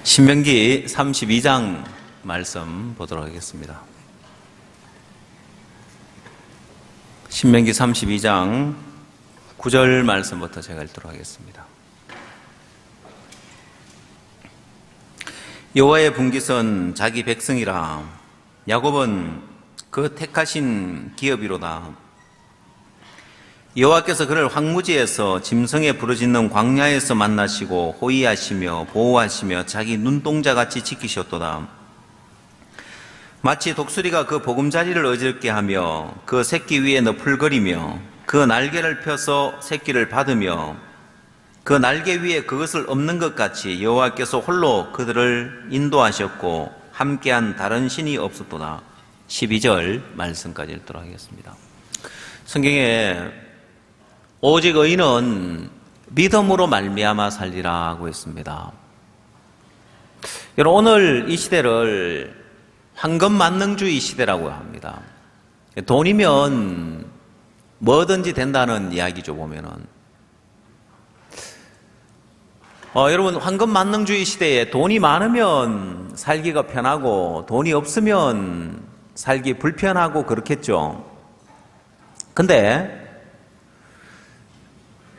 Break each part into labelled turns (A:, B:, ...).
A: 신명기 32장 말씀 보도록 하겠습니다. 신명기 32장 9절 말씀부터 제가 읽도록 하겠습니다. 여호와의 분깃은 자기 백성이라. 야곱은 그 택하신 기업이로다. 여호와께서 그를 황무지에서 짐승에 부르짖는 광야에서 만나시고 호위하시며 보호하시며 자기 눈동자같이 지키셨도다. 마치 독수리가 그 보금자리를 어지럽게 하며 그 새끼 위에 너풀거리며 그 날개를 펴서 새끼를 받으며 그 날개 위에 그것을 엎는 것 같이 여호와께서 홀로 그들을 인도하셨고 함께한 다른 신이 없었도다. 12절 말씀까지 읽도록 하겠습니다. 성경에 오직 의인은 믿음으로 말미암아 살리라 하고 있습니다. 여러분, 오늘 이 시대를 황금만능주의 시대라고 합니다. 돈이면 뭐든지 된다는 이야기죠, 보면은. 여러분, 황금만능주의 시대에 돈이 많으면 살기가 편하고 돈이 없으면 살기 불편하고 그렇겠죠. 근데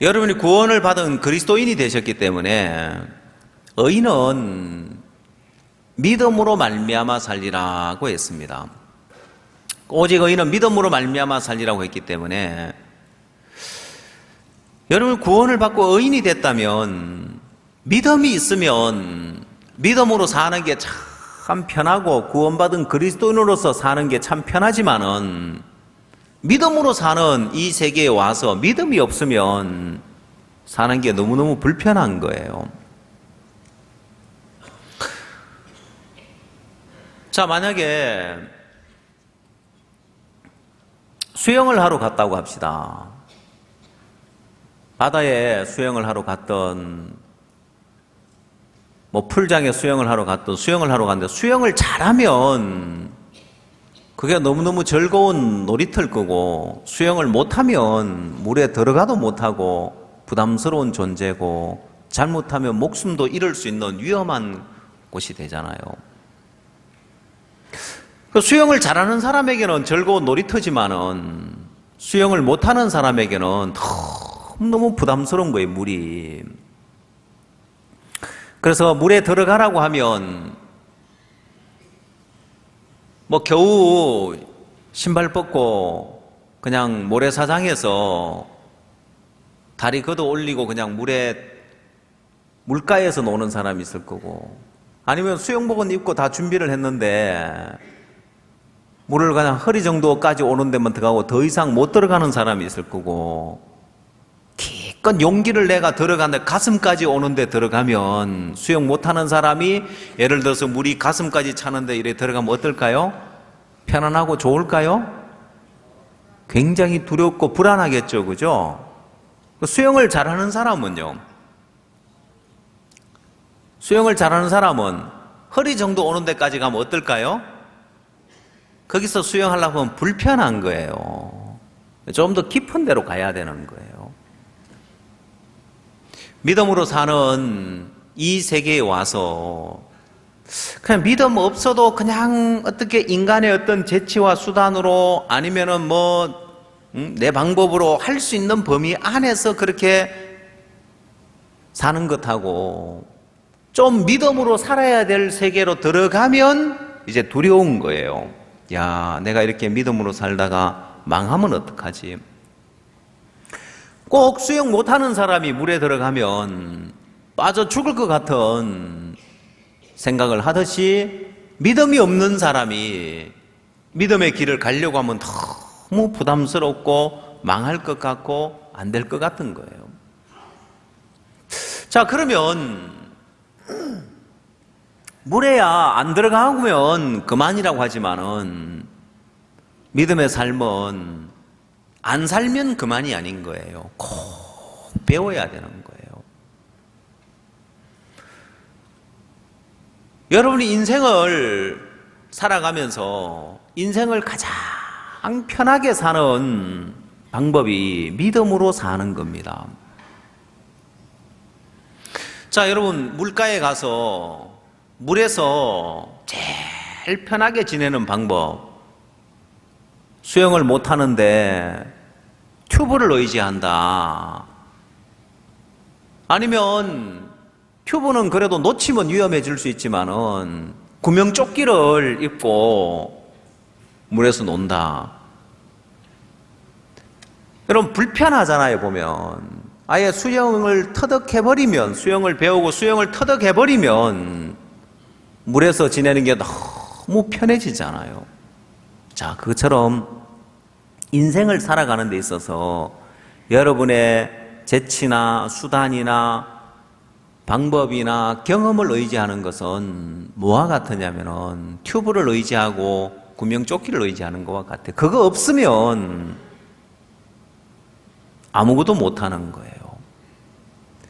A: 여러분이 구원을 받은 그리스도인이 되셨기 때문에 의인은 믿음으로 말미암아 살리라고 했습니다. 오직 의인은 믿음으로 말미암아 살리라고 했기 때문에 여러분 구원을 받고 의인이 됐다면 믿음이 있으면 믿음으로 사는 게 참 편하고 구원받은 그리스도인으로서 사는 게 참 편하지만은 믿음으로 사는 이 세계에 와서 믿음이 없으면 사는 게 너무너무 불편한 거예요. 자, 만약에 수영을 하러 갔다고 합시다. 바다에 수영을 하러 갔던, 풀장에 수영을 하러 갔던, 수영을 하러 갔는데 수영을 잘하면 그게 너무너무 즐거운 놀이터일 거고, 수영을 못하면 물에 들어가도 못하고 부담스러운 존재고, 잘못하면 목숨도 잃을 수 있는 위험한 곳이 되잖아요. 수영을 잘하는 사람에게는 즐거운 놀이터지만은 수영을 못하는 사람에게는 너무 부담스러운 거예요, 물이. 그래서 물에 들어가라고 하면 겨우 신발 벗고 그냥 모래사장에서 다리 걷어 올리고 그냥 물가에서 노는 사람이 있을 거고, 아니면 수영복은 입고 다 준비를 했는데 물을 그냥 허리 정도까지 오는 데만 들어가고 더 이상 못 들어가는 사람이 있을 거고, 기껏 용기를 내가 들어가는데 가슴까지 오는데 들어가면 수영 못하는 사람이 예를 들어서 물이 가슴까지 차는데 이래 들어가면 어떨까요? 편안하고 좋을까요? 굉장히 두렵고 불안하겠죠, 그죠? 수영을 잘하는 사람은요, 수영을 잘하는 사람은 허리 정도 오는 데까지 가면 어떨까요? 거기서 수영하려고 하면 불편한 거예요. 좀 더 깊은 데로 가야 되는 거예요. 믿음으로 사는 이 세계에 와서 그냥 믿음 없어도 그냥 어떻게 인간의 어떤 재치와 수단으로 아니면은 내 방법으로 할 수 있는 범위 안에서 그렇게 사는 것하고 좀 믿음으로 살아야 될 세계로 들어가면 이제 두려운 거예요. 야, 내가 이렇게 믿음으로 살다가 망하면 어떡하지? 꼭 수영 못하는 사람이 물에 들어가면 빠져 죽을 것 같은 생각을 하듯이 믿음이 없는 사람이 믿음의 길을 가려고 하면 너무 부담스럽고 망할 것 같고 안 될 것 같은 거예요. 자, 그러면 물에야 안 들어가면 그만이라고 하지만은 믿음의 삶은 안 살면 그만이 아닌 거예요. 꼭 배워야 되는 거예요. 여러분이 인생을 살아가면서 인생을 가장 편하게 사는 방법이 믿음으로 사는 겁니다. 자, 여러분, 물가에 가서 물에서 제일 편하게 지내는 방법, 수영을 못하는데 튜브를 의지한다. 아니면 튜브는 그래도 놓치면 위험해질 수 있지만은 구명조끼를 입고 물에서 논다. 여러분 불편하잖아요. 보면 아예 수영을 터득해버리면, 수영을 배우고 수영을 터득해버리면 물에서 지내는 게 너무 편해지잖아요. 자, 그것처럼 인생을 살아가는 데 있어서 여러분의 재치나 수단이나 방법이나 경험을 의지하는 것은 뭐와 같으냐면은 튜브를 의지하고 구명조끼를 의지하는 것과 같아요. 그거 없으면 아무것도 못하는 거예요.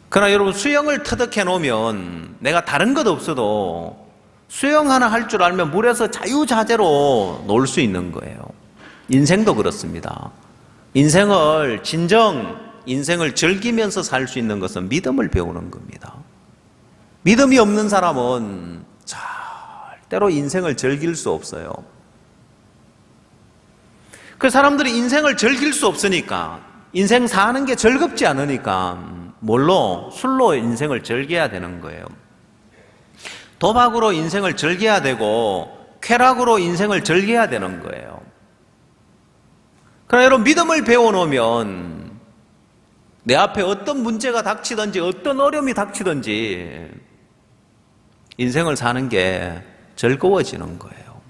A: 그러나 여러분 수영을 터득해 놓으면 내가 다른 것 없어도 수영 하나 할 줄 알면 물에서 자유자재로 놀 수 있는 거예요. 인생도 그렇습니다. 인생을 즐기면서 살 수 있는 것은 믿음을 배우는 겁니다. 믿음이 없는 사람은 절대로 인생을 즐길 수 없어요. 그 사람들이 인생을 즐길 수 없으니까, 인생 사는 게 즐겁지 않으니까 뭘로? 술로 인생을 즐겨야 되는 거예요. 도박으로 인생을 즐겨야 되고 쾌락으로 인생을 즐겨야 되는 거예요. 그러나 여러분 믿음을 배워놓으면 내 앞에 어떤 문제가 닥치든지 어떤 어려움이 닥치든지 인생을 사는 게 즐거워지는 거예요.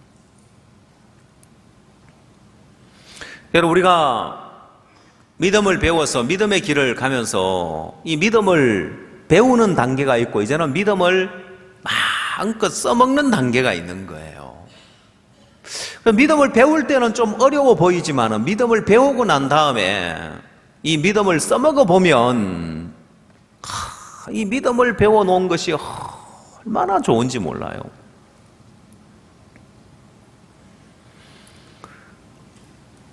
A: 여러분 우리가 믿음을 배워서 믿음의 길을 가면서 이 믿음을 배우는 단계가 있고 이제는 믿음을 마음껏 써먹는 단계가 있는 거예요. 믿음을 배울 때는 좀 어려워 보이지만 믿음을 배우고 난 다음에 이 믿음을 써먹어 보면 이 믿음을 배워놓은 것이 얼마나 좋은지 몰라요.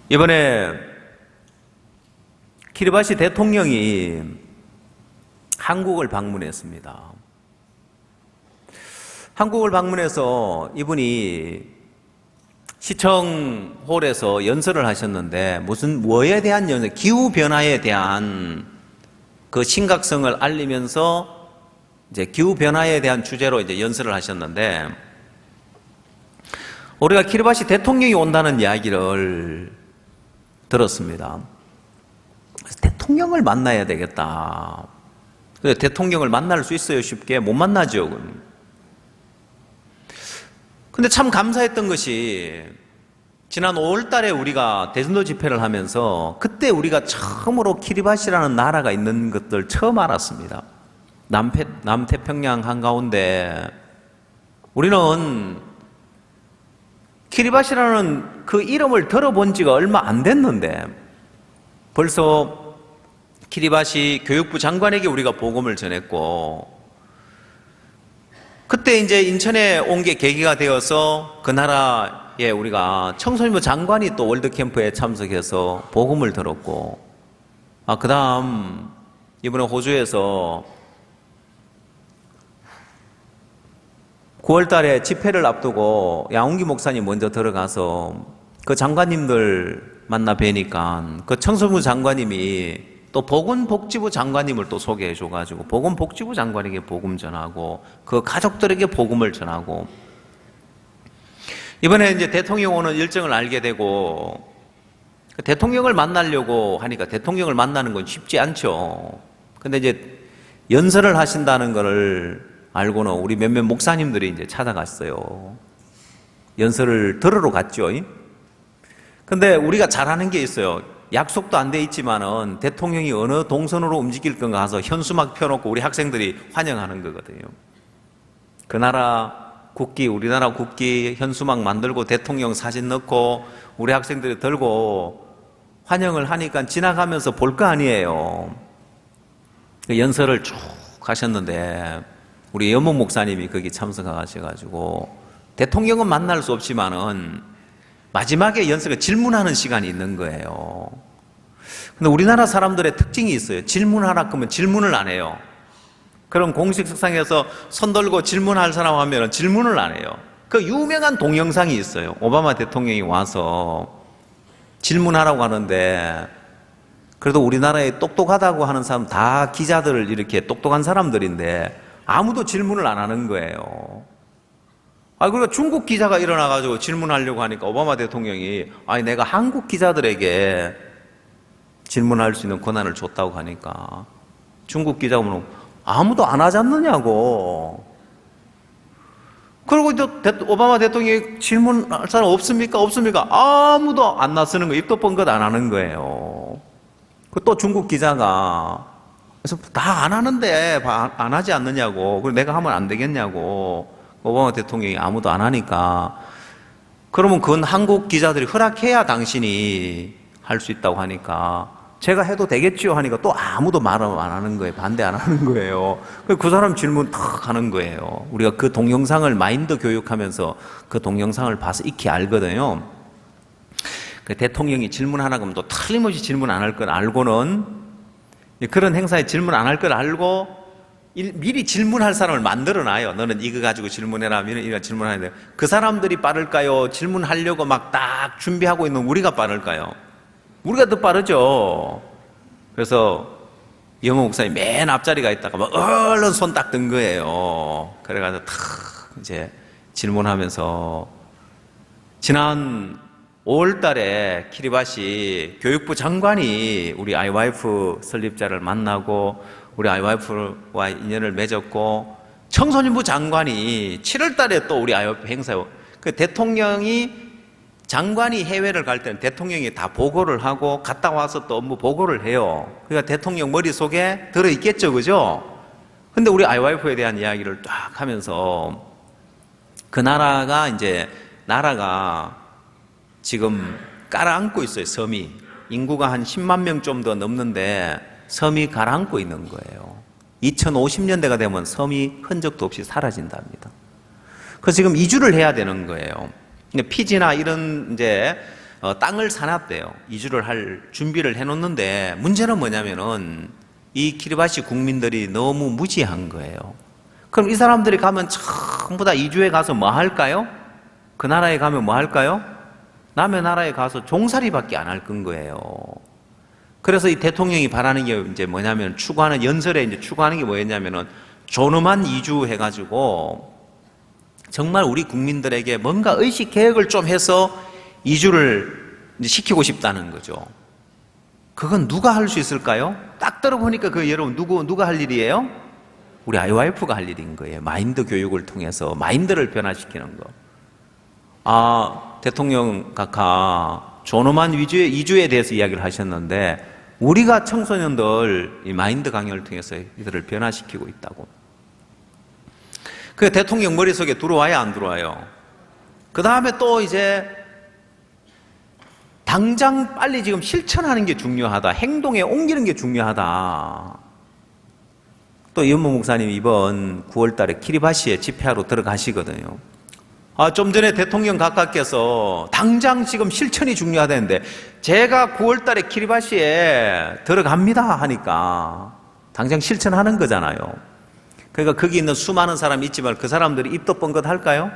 A: 이번에 키리바시 대통령이 한국을 방문했습니다. 한국을 방문해서 이분이 시청홀에서 연설을 하셨는데 뭐에 대한 연설? 기후변화에 대한 그 심각성을 알리면서 이제 기후변화에 대한 주제로 이제 연설을 하셨는데 우리가 키리바시 대통령이 온다는 이야기를 들었습니다. 대통령을 만나야 되겠다. 근데 대통령을 만날 수 있어요? 쉽게? 못 만나죠. 근데 참 감사했던 것이 지난 5월 달에 우리가 대선도 집회를 하면서 그때 우리가 처음으로 키리바시라는 나라가 있는 것들 처음 알았습니다. 남태평양 한가운데 우리는 키리바시라는 그 이름을 들어본 지가 얼마 안 됐는데 벌써 키리바시 교육부 장관에게 우리가 복음을 전했고 그때 이제 인천에 온 게 계기가 되어서 그 나라에 우리가 청소년부 장관이 또 월드캠프에 참석해서 복음을 들었고 그 다음 이번에 호주에서 9월 달에 집회를 앞두고 양홍기 목사님 먼저 들어가서 그 장관님들 만나 뵈니까 그 청소년부 장관님이 또 보건복지부 장관님을 또 소개해 줘가지고 보건복지부 장관에게 복음 전하고 그 가족들에게 복음을 전하고 이번에 이제 대통령 오는 일정을 알게 되고 대통령을 만나려고 하니까 대통령을 만나는 건 쉽지 않죠. 근데 이제 연설을 하신다는 것을 알고는 우리 몇몇 목사님들이 이제 찾아갔어요. 연설을 들으러 갔죠. 근데 우리가 잘하는 게 있어요. 약속도 안 돼 있지만은 대통령이 어느 동선으로 움직일 건가 가서 현수막 펴놓고 우리 학생들이 환영하는 거거든요. 그 나라 국기, 우리나라 국기 현수막 만들고 대통령 사진 넣고 우리 학생들이 들고 환영을 하니까 지나가면서 볼 거 아니에요. 연설을 쭉 하셨는데 우리 연목 목사님이 거기 참석하셔가지고 대통령은 만날 수 없지만은 마지막에 연설에 질문하는 시간이 있는 거예요. 근데 우리나라 사람들의 특징이 있어요. 질문하라 그러면 질문을 안 해요. 그런 공식 석상에서 손 들고 질문할 사람 하면 질문을 안 해요. 그 유명한 동영상이 있어요. 오바마 대통령이 와서 질문하라고 하는데, 그래도 우리나라에 똑똑하다고 하는 사람 다 기자들 이렇게 똑똑한 사람들인데 아무도 질문을 안 하는 거예요. 그리고 중국 기자가 일어나가지고 질문하려고 하니까 오바마 대통령이 내가 한국 기자들에게 질문할 수 있는 권한을 줬다고 하니까 중국 기자분은 아무도 안 하지 않느냐고. 그리고 또 오바마 대통령이 질문할 사람 없습니까? 없습니까? 아무도 안 나서는 거예요. 입도 뻥긋 안 하는 거예요. 또 중국 기자가 그래서 다 안 하는데 안 하지 않느냐고. 그리고 내가 하면 안 되겠냐고. 오바마 대통령이 아무도 안 하니까 그러면 그건 한국 기자들이 허락해야 당신이 할 수 있다고 하니까 제가 해도 되겠지요 하니까 또 아무도 말을 안 하는 거예요. 반대 안 하는 거예요. 그 사람 질문 탁 하는 거예요. 우리가 그 동영상을 마인드 교육하면서 그 동영상을 봐서 익히 알거든요. 그 대통령이 질문 하나 그러면 또 틀림없이 질문 안 할 걸 알고는 그런 행사에 질문 안 할 걸 알고 미리 질문할 사람을 만들어 놔요. 너는 이거 가지고 질문해라. 이거 질문하는데 그 사람들이 빠를까요? 질문하려고 막 딱 준비하고 있는 우리가 빠를까요? 우리가 더 빠르죠. 그래서 영호 목사님 맨 앞자리가 있다가 막 얼른 손 딱 든 거예요. 그래가지고 탁 이제 질문하면서 지난 5월 달에 키리바시 교육부 장관이 우리 아이와이프 설립자를 만나고 우리 아이와이프와 인연을 맺었고 청소년부 장관이 7월 달에 또 우리 아이와이프 행사에 그 대통령이 장관이 해외를 갈 때는 대통령이 다 보고를 하고 갔다 와서 또 업무 보고를 해요. 그러니까 대통령 머릿속에 들어있겠죠. 그죠? 근데 우리 아이와이프에 대한 이야기를 딱 하면서 그 나라가 지금 깔아앉고 있어요. 섬이. 인구가 한 10만 명 좀 더 넘는데 섬이 가라앉고 있는 거예요. 2050년대가 되면 섬이 흔적도 없이 사라진답니다. 그래서 지금 이주를 해야 되는 거예요. 피지나 이런 땅을 사놨대요. 이주를 할 준비를 해놓는데 문제는 뭐냐면은 이 키리바시 국민들이 너무 무지한 거예요. 그럼 이 사람들이 가면 전부 다 이주해 가서 뭐 할까요? 그 나라에 가면 뭐 할까요? 남의 나라에 가서 종살이밖에 안 할 건 거예요. 그래서 이 대통령이 바라는 게 뭐냐면 추구하는 게 뭐였냐면은 존엄한 이주해가지고 정말 우리 국민들에게 뭔가 의식 계획을 좀 해서 이주를 시키고 싶다는 거죠. 그건 누가 할 수 있을까요? 딱 들어보니까 여러분 누가 할 일이에요? 우리 아이와이프가 할 일인 거예요. 마인드 교육을 통해서 마인드를 변화시키는 거. 대통령 각하 존엄한 이주에 대해서 이야기를 하셨는데 우리가 청소년들 이 마인드 강연을 통해서 이들을 변화시키고 있다고. 그 대통령 머릿속에 들어와야 안 들어와요? 그 다음에 또 당장 빨리 지금 실천하는 게 중요하다. 행동에 옮기는 게 중요하다. 또 이은모 목사님 이번 9월 달에 키리바시에 집회하러 들어가시거든요. 좀 전에 대통령 각하께서 당장 지금 실천이 중요하다는데 제가 9월 달에 키리바시에 들어갑니다 하니까 당장 실천하는 거잖아요. 그러니까 거기 있는 수많은 사람이 있지만 그 사람들이 입도 뻥긋 할까요?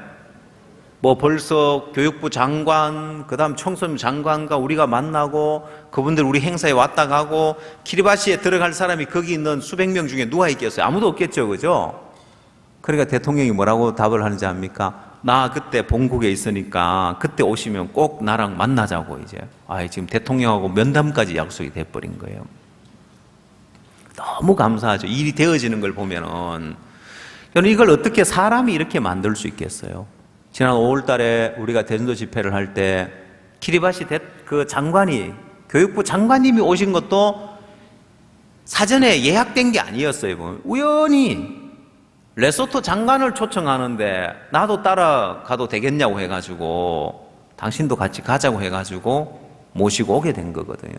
A: 벌써 교육부 장관, 그 다음 청소년 장관과 우리가 만나고 그분들 우리 행사에 왔다 가고 키리바시에 들어갈 사람이 거기 있는 수백 명 중에 누가 있겠어요? 아무도 없겠죠. 그죠? 그러니까 대통령이 뭐라고 답을 하는지 압니까? 나 그때 본국에 있으니까 그때 오시면 꼭 나랑 만나자고 지금 대통령하고 면담까지 약속이 돼버린 거예요. 너무 감사하죠. 일이 되어지는 걸 보면은. 저는 이걸 어떻게 사람이 이렇게 만들 수 있겠어요? 지난 5월 달에 우리가 대전도 집회를 할 때 키리바시 그 장관이, 교육부 장관님이 오신 것도 사전에 예약된 게 아니었어요. 우연히 레소토 장관을 초청하는데 나도 따라가도 되겠냐고 해가지고 당신도 같이 가자고 해가지고 모시고 오게 된 거거든요.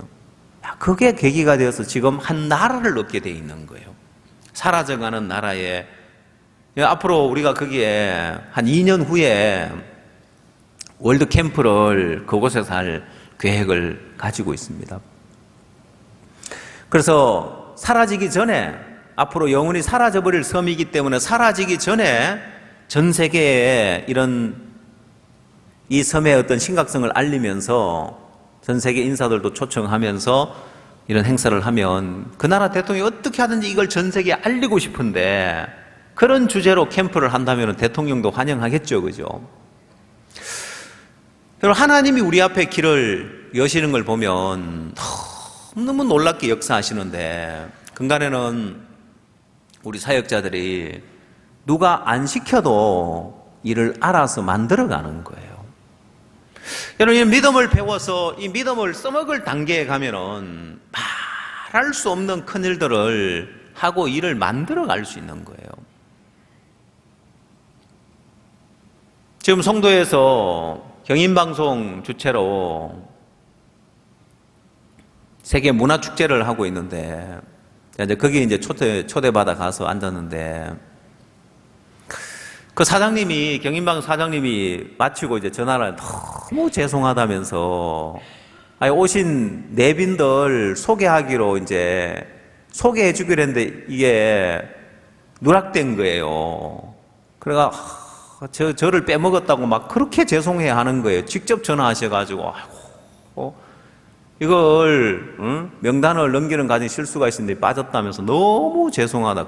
A: 그게 계기가 되어서 지금 한 나라를 얻게 돼 있는 거예요. 사라져가는 나라에 앞으로 우리가 거기에 한 2년 후에 월드 캠프를 그곳에서 할 계획을 가지고 있습니다. 그래서 사라지기 전에 앞으로 영원히 사라져버릴 섬이기 때문에 사라지기 전에 전 세계에 이런 이 섬의 어떤 심각성을 알리면서 전 세계 인사들도 초청하면서 이런 행사를 하면 그 나라 대통령이 어떻게 하든지 이걸 전 세계에 알리고 싶은데 그런 주제로 캠프를 한다면 대통령도 환영하겠죠. 그죠? 여러분, 하나님이 우리 앞에 길을 여시는 걸 보면 너무 놀랍게 역사하시는데 근간에는 우리 사역자들이 누가 안 시켜도 이를 알아서 만들어가는 거예요. 여러분, 이 믿음을 배워서 이 믿음을 써먹을 단계에 가면은 말할 수 없는 큰 일들을 하고 일을 만들어갈 수 있는 거예요. 지금 송도에서 경인방송 주최로 세계 문화축제를 하고 있는데 이제 거기 이제 초대받아 가서 앉았는데 그 사장님이 경인방송 사장님이 마치고 이제 전화를 너무 죄송하다면서 오신 내빈들 소개하기로 이제 소개해 주기로 했는데 이게 누락된 거예요. 그래가 저를 빼먹었다고 막 그렇게 죄송해 하는 거예요. 직접 전화하셔가지고 이걸 명단을 넘기는 과정에 실수가 있었는데 빠졌다면서 너무 죄송하다.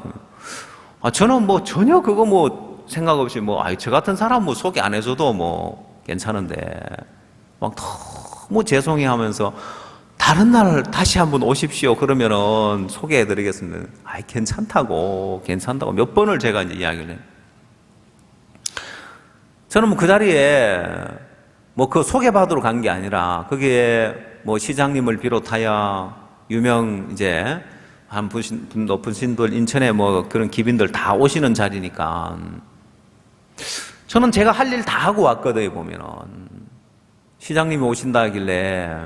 A: 저는 뭐 전혀 그거 뭐 생각 없이 저 같은 사람 뭐 소개 안 해줘도 뭐 괜찮은데 막 너무 죄송해 하면서 다른 날 다시 한번 오십시오. 그러면은 소개해드리겠습니다. 괜찮다고 몇 번을 제가 이제 이야기를 해요. 저는 뭐 그 자리에 뭐 그 소개받으러 간 게 아니라 거기에 뭐 시장님을 비롯하여 유명 이제 한 높으신 분 인천에 뭐 그런 기빈들 다 오시는 자리니까 저는 제가 할 일 다 하고 왔거든요. 보면은 시장님이 오신다 하길래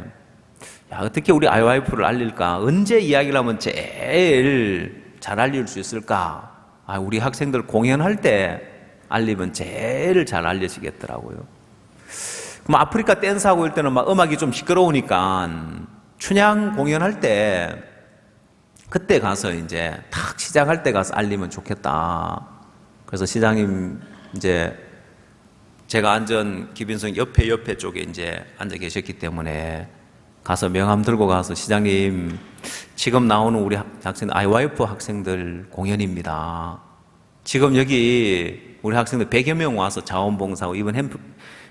A: 어떻게 우리 IYF를 알릴까? 언제 이야기를 하면 제일 잘 알릴 수 있을까? 우리 학생들 공연할 때 알리면 제일 잘 알려지겠더라고요. 그럼 아프리카 댄스 하고 있을 때는 막 음악이 좀 시끄러우니까 춘향 공연할 때 그때 가서 이제 탁 시작할 때 가서 알리면 좋겠다. 그래서 시장님 이제 제가 앉은 기빈성 옆에 쪽에 이제 앉아 계셨기 때문에 가서 명함 들고 가서 시장님 지금 나오는 우리 학생들 IYF 학생들 공연입니다. 지금 여기 우리 학생들 100여 명 와서 자원봉사하고 이번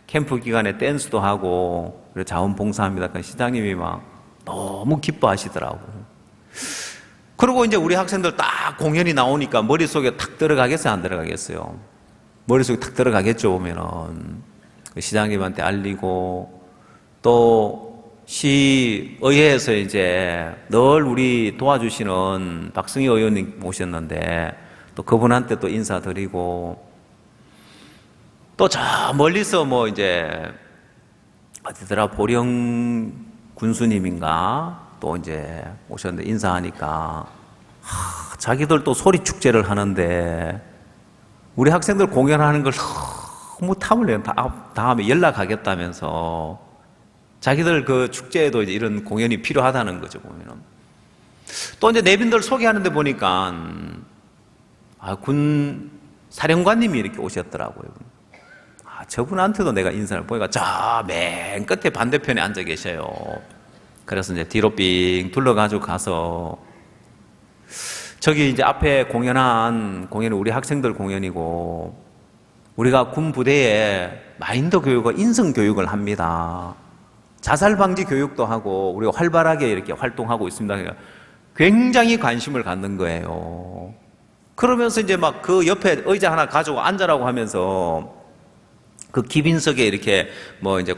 A: 캠프 기간에 댄스도 하고 그래 자원봉사합니다. 그러니까 시장님이 막 너무 기뻐하시더라고. 그리고 이제 우리 학생들 딱 공연이 나오니까 머릿속에 탁 들어가겠어요? 안 들어가겠어요? 머릿속에 탁 들어가겠죠. 보면은 시장님한테 알리고 또 시의회에서 이제 늘 우리 도와주시는 박승희 의원님 모셨는데 또 그분한테 또 인사드리고 또 저 멀리서 뭐 이제 어디더라 보령 군수님인가 또 이제 오셨는데 인사하니까 자기들 또 소리 축제를 하는데 우리 학생들 공연하는 걸 너무 탐을 내요. 다음에 연락하겠다면서 자기들 그 축제에도 이제 이런 공연이 필요하다는 거죠. 보면은 또 이제 내빈들 소개하는데 보니까 군 사령관님이 이렇게 오셨더라고요. 저분한테도 내가 인사를 보니까 저 맨 끝에 반대편에 앉아 계셔요. 그래서 이제 뒤로 삥 둘러가지고 가서 저기 이제 앞에 공연이 우리 학생들 공연이고 우리가 군 부대에 마인드 교육과 인성 교육을 합니다. 자살 방지 교육도 하고 우리가 활발하게 이렇게 활동하고 있습니다. 그러니까 굉장히 관심을 갖는 거예요. 그러면서 이제 막 그 옆에 의자 하나 가지고 앉으라고 하면서 그 기빈석에 이렇게 뭐 이제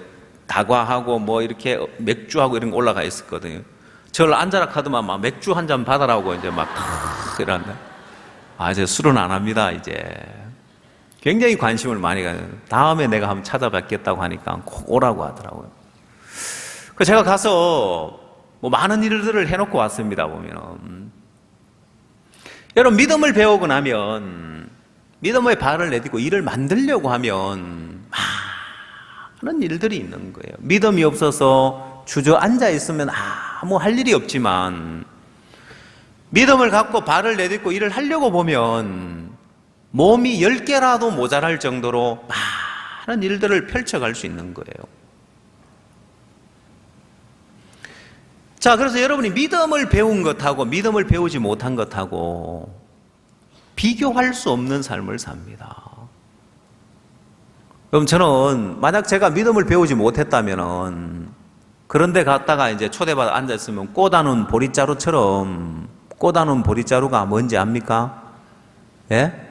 A: 다과하고 뭐 이렇게 맥주하고 이런 거 올라가 있었거든요. 저를 앉아라 카드만 막 맥주 한 잔 받아라고 이제 막 이러는데 이제 술은 안 합니다. 이제 굉장히 관심을 많이 가요. 다음에 내가 한번 찾아뵙겠다고 하니까 꼭 오라고 하더라고요. 그 제가 가서 뭐 많은 일들을 해놓고 왔습니다. 보면 여러분 믿음을 배우고 나면 믿음의 발을 내딛고 일을 만들려고 하면 많은 일들이 있는 거예요. 믿음이 없어서 주저앉아 있으면 아무 할 일이 없지만 믿음을 갖고 발을 내딛고 일을 하려고 보면 몸이 10개라도 모자랄 정도로 많은 일들을 펼쳐갈 수 있는 거예요. 자, 그래서 여러분이 믿음을 배운 것하고 믿음을 배우지 못한 것하고 비교할 수 없는 삶을 삽니다. 그럼 저는 만약 제가 믿음을 배우지 못했다면은 그런데 갔다가 이제 초대받아 앉았으면 꼬다는 보릿자루처럼, 꼬다는 보릿자루가 뭔지 압니까? 예?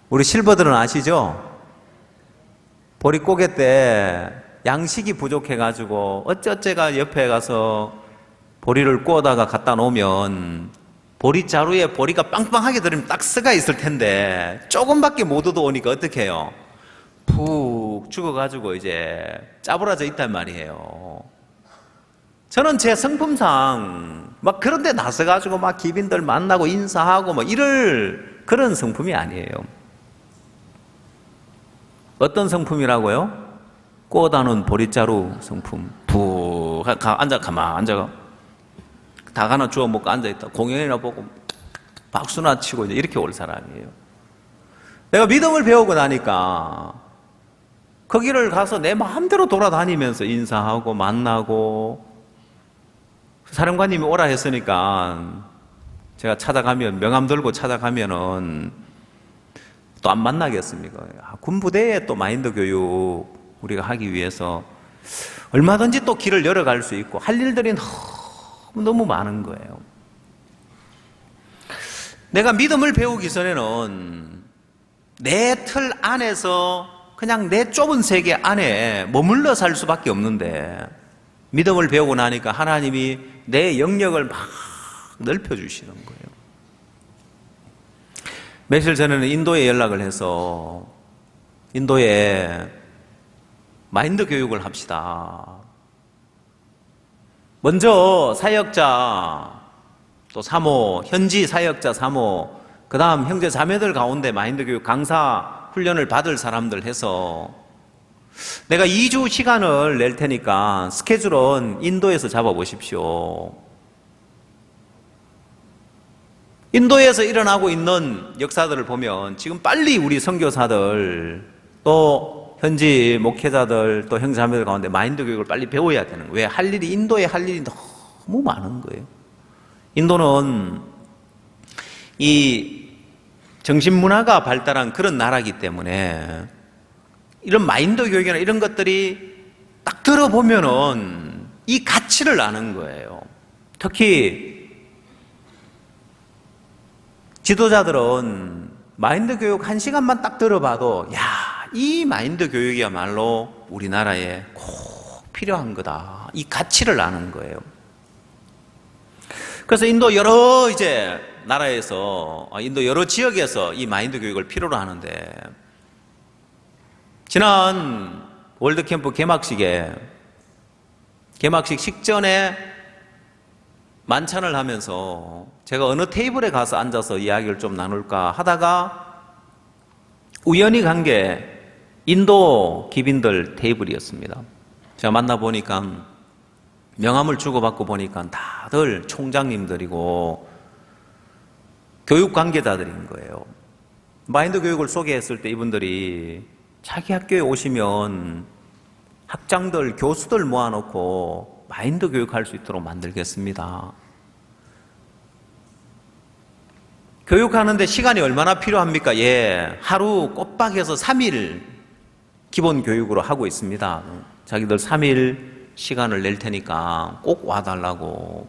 A: 우리 실버들은 아시죠? 보릿고개 때 양식이 부족해가지고 어쩌가 옆에 가서 보리를 꼬다가 갖다 놓으면 보릿자루에 보리가 빵빵하게 들으면 딱 쓰가 있을 텐데 조금밖에 못 얻어오니까 어떻게 해요? 푹 죽어가지고 이제 짜부라져 있단 말이에요. 저는 제 성품상 막 그런 데 나서가지고 막 기빈들 만나고 인사하고 뭐 이럴 그런 성품이 아니에요. 어떤 성품이라고요? 꼬다는 보릿자루 성품. 푹 가만 앉아가 닭 하나 주워 먹고 앉아있다. 공연이나 보고 박수나 치고 이제 이렇게 올 사람이에요. 내가 믿음을 배우고 나니까 거기를 가서 내 마음대로 돌아다니면서 인사하고 만나고, 사령관님이 오라 했으니까 제가 찾아가면, 명함 들고 찾아가면은 또 안 만나겠습니까? 군부대에 또 마인드 교육 우리가 하기 위해서 얼마든지 또 길을 열어갈 수 있고 할 일들이 너무 많은 거예요. 내가 믿음을 배우기 전에는 내 틀 안에서 그냥 내 좁은 세계 안에 머물러 살 수밖에 없는데, 믿음을 배우고 나니까 하나님이 내 영역을 막 넓혀주시는 거예요. 며칠 전에는 인도에 연락을 해서 인도에 마인드 교육을 합시다. 먼저 사역자 또 사모, 현지 사역자 사모, 그 다음 형제 자매들 가운데 마인드 교육 강사 훈련을 받을 사람들 해서 내가 2주 시간을 낼 테니까 스케줄은 인도에서 잡아보십시오. 인도에서 일어나고 있는 역사들을 보면 지금 빨리 우리 선교사들 또 현지 목회자들 또 형제자매들 가운데 마인드 교육을 빨리 배워야 되는 거예요. 왜? 할 일이, 인도에 할 일이 너무 많은 거예요. 인도는 이 정신문화가 발달한 그런 나라이기 때문에 이런 마인드 교육이나 이런 것들이 딱 들어보면은 이 가치를 아는 거예요. 특히 지도자들은 마인드 교육 1시간만 딱 들어봐도 야, 이 마인드 교육이야말로 우리나라에 꼭 필요한 거다. 이 가치를 아는 거예요. 그래서 인도 여러 이제 나라에서, 인도 여러 지역에서 이 마인드 교육을 필요로 하는데, 지난 월드캠프 개막식 식전에 만찬을 하면서 제가 어느 테이블에 가서 앉아서 이야기를 좀 나눌까 하다가 우연히 간 게 인도 기빈들 테이블이었습니다. 제가 만나보니까 명함을 주고받고 보니까 다들 총장님들이고 교육 관계자들인 거예요. 마인드 교육을 소개했을 때 이분들이 자기 학교에 오시면 학장들, 교수들 모아놓고 마인드 교육할 수 있도록 만들겠습니다. 교육하는데 시간이 얼마나 필요합니까? 예, 하루 꼬박해서 3일 기본 교육으로 하고 있습니다. 자기들 3일 시간을 낼 테니까 꼭 와달라고.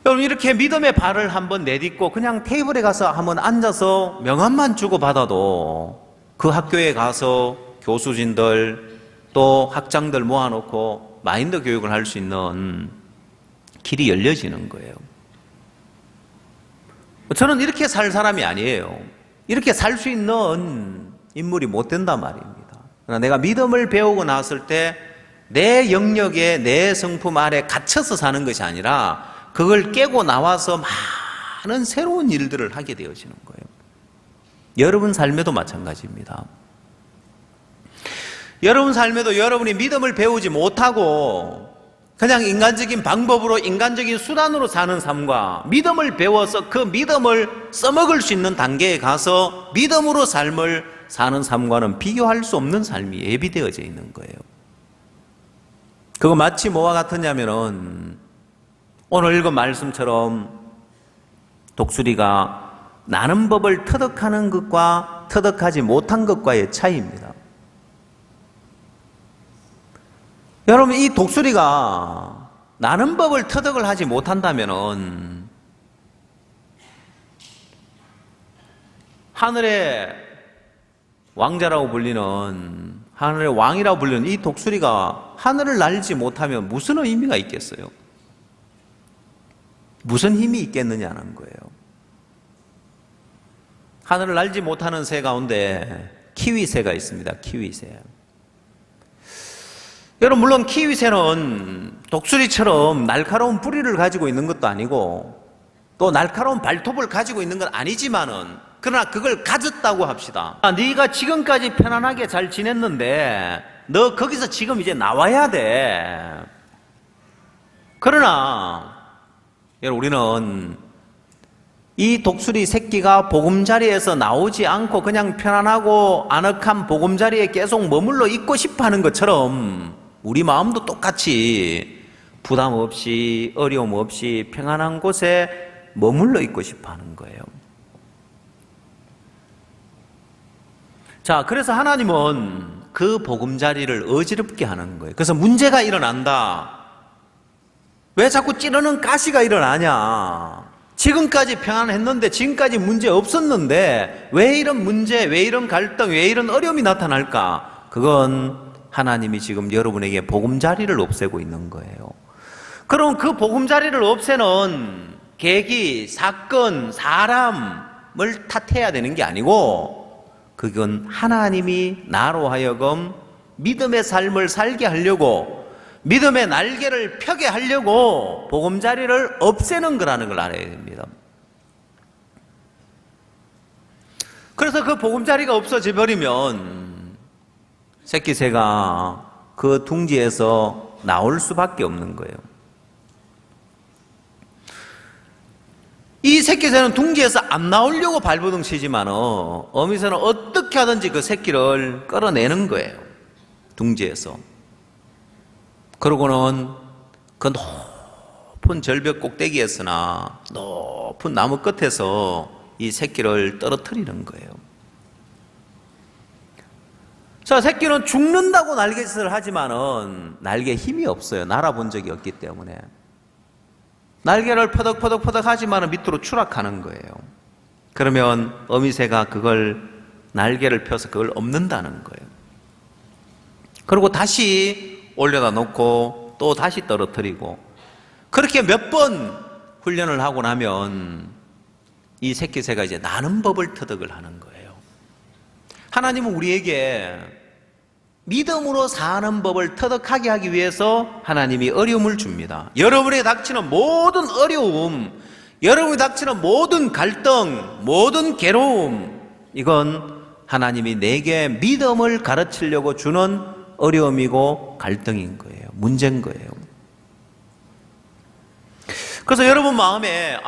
A: 여러분, 이렇게 믿음의 발을 한번 내딛고 그냥 테이블에 가서 한번 앉아서 명함만 주고받아도 그 학교에 가서 교수진들 또 학장들 모아놓고 마인드 교육을 할 수 있는 길이 열려지는 거예요. 저는 이렇게 살 사람이 아니에요. 이렇게 살 수 있는 인물이 못 된단 말입니다. 그러나 내가 믿음을 배우고 나왔을 때 내 영역에 내 성품 아래 갇혀서 사는 것이 아니라 그걸 깨고 나와서 많은 새로운 일들을 하게 되어지는 거예요. 여러분 삶에도 마찬가지입니다. 여러분 삶에도 여러분이 믿음을 배우지 못하고 그냥 인간적인 방법으로 인간적인 수단으로 사는 삶과 믿음을 배워서 그 믿음을 써먹을 수 있는 단계에 가서 믿음으로 삶을 사는 삶과는 비교할 수 없는 삶이 예비되어져 있는 거예요. 그거 마치 뭐와 같으냐면은 오늘 읽은 말씀처럼 독수리가 나는 법을 터득하는 것과 터득하지 못한 것과의 차이입니다. 여러분, 이 독수리가 나는 법을 터득을 하지 못한다면은 하늘의 왕자라고 불리는, 하늘의 왕이라고 불리는 이 독수리가 하늘을 날지 못하면 무슨 의미가 있겠어요? 무슨 힘이 있겠느냐는 거예요. 하늘을 날지 못하는 새 가운데 키위새가 있습니다. 키위새. 여러분, 물론 키위새는 독수리처럼 날카로운 뿌리를 가지고 있는 것도 아니고 또 날카로운 발톱을 가지고 있는 건 아니지만은, 그러나 그걸 가졌다고 합시다. 네가 지금까지 편안하게 잘 지냈는데 너 거기서 지금 이제 나와야 돼. 그러나 여러분, 우리는 이 독수리 새끼가 보금자리에서 나오지 않고 그냥 편안하고 아늑한 보금자리에 계속 머물러 있고 싶어 하는 것처럼 우리 마음도 똑같이 부담 없이 어려움 없이 평안한 곳에 머물러 있고 싶어 하는 거예요. 자, 그래서 하나님은 그 보금자리를 어지럽게 하는 거예요. 그래서 문제가 일어난다. 왜 자꾸 찌르는 가시가 일어나냐? 지금까지 평안했는데, 지금까지 문제 없었는데 왜 이런 문제, 왜 이런 갈등, 왜 이런 어려움이 나타날까? 그건 하나님이 지금 여러분에게 보금자리를 없애고 있는 거예요. 그럼 그 보금자리를 없애는 계기, 사건, 사람을 탓해야 되는 게 아니고, 그건 하나님이 나로 하여금 믿음의 삶을 살게 하려고, 믿음의 날개를 펴게 하려고 보금자리를 없애는 거라는 걸 알아야 됩니다. 그래서 그 보금자리가 없어져 버리면 새끼새가 그 둥지에서 나올 수밖에 없는 거예요. 이 새끼새는 둥지에서 안 나오려고 발버둥 치지만 어미새는 어떻게 하든지 그 새끼를 끌어내는 거예요. 둥지에서. 그러고는 그 높은 절벽 꼭대기에서나 높은 나무 끝에서 이 새끼를 떨어뜨리는 거예요. 자, 새끼는 죽는다고 날갯짓을 하지만은 날개에 힘이 없어요. 날아본 적이 없기 때문에. 날개를 퍼덕퍼덕 하지만은 밑으로 추락하는 거예요. 그러면 어미새가 그걸 날개를 펴서 그걸 엎는다는 거예요. 그리고 다시 올려다 놓고 또 다시 떨어뜨리고, 그렇게 몇 번 훈련을 하고 나면 이 새끼새가 이제 나는 법을 터득을 하는 거예요. 하나님은 우리에게 믿음으로 사는 법을 터득하게 하기 위해서 하나님이 어려움을 줍니다. 여러분에게 닥치는 모든 어려움, 여러분에게 닥치는 모든 갈등, 모든 괴로움, 이건 하나님이 내게 믿음을 가르치려고 주는 어려움이고 갈등인 거예요. 문제인 거예요. 그래서 여러분 마음에,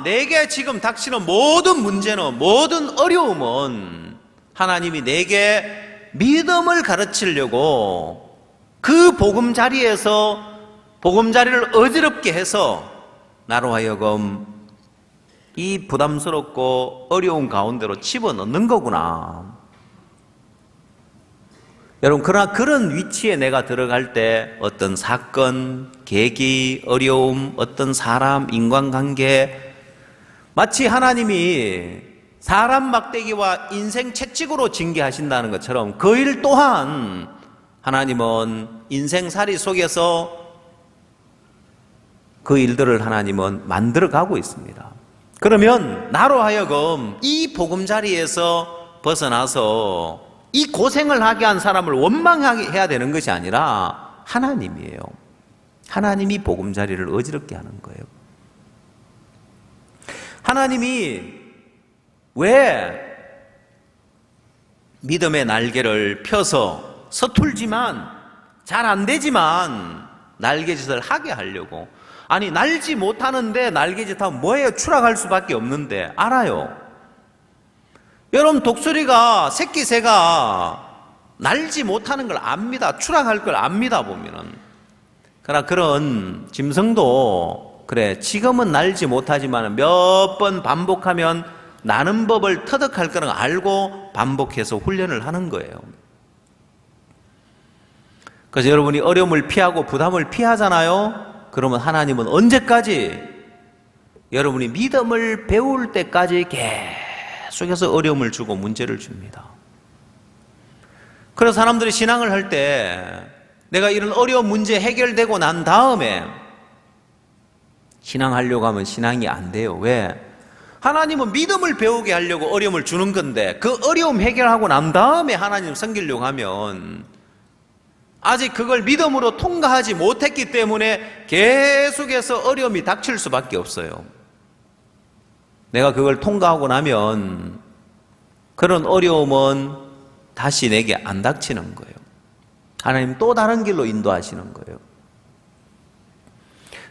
A: 내게 지금 닥치는 모든 문제는, 모든 어려움은 하나님이 내게 믿음을 가르치려고 그 보금자리에서 보금자리를 어지럽게 해서 나로 하여금 이 부담스럽고 어려운 가운데로 집어넣는 거구나. 여러분, 그러나 그런 위치에 내가 들어갈 때 어떤 사건, 계기, 어려움, 어떤 사람, 인간관계, 마치 하나님이 사람 막대기와 인생 채찍으로 징계하신다는 것처럼 그 일 또한 하나님은 인생살이 속에서 그 일들을 하나님은 만들어가고 있습니다. 그러면 나로 하여금 이 보금자리에서 벗어나서 이 고생을 하게 한 사람을 원망하게 해야 되는 것이 아니라 하나님이에요. 하나님이 보금자리를 어지럽게 하는 거예요. 하나님이 왜 믿음의 날개를 펴서 서툴지만 잘 안 되지만 날개짓을 하게 하려고. 아니, 날지 못하는데 날개짓 하면 뭐예요? 추락할 수밖에 없는데. 알아요. 여러분, 독수리가, 새끼 새가 날지 못하는 걸 압니다. 추락할 걸 압니다, 보면은. 그러나 그런 짐승도, 그래, 지금은 날지 못하지만 몇 번 반복하면 나는 법을 터득할 거는 알고 반복해서 훈련을 하는 거예요. 그래서 여러분이 어려움을 피하고 부담을 피하잖아요? 그러면 하나님은 언제까지? 여러분이 믿음을 배울 때까지 계속해서 어려움을 주고 문제를 줍니다. 그래서 사람들이 신앙을 할 때 내가 이런 어려운 문제 해결되고 난 다음에 신앙하려고 하면 신앙이 안 돼요. 왜? 하나님은 믿음을 배우게 하려고 어려움을 주는 건데 그 어려움 해결하고 난 다음에 하나님 섬기려고 하면 아직 그걸 믿음으로 통과하지 못했기 때문에 계속해서 어려움이 닥칠 수밖에 없어요. 내가 그걸 통과하고 나면 그런 어려움은 다시 내게 안 닥치는 거예요. 하나님 또 다른 길로 인도하시는 거예요.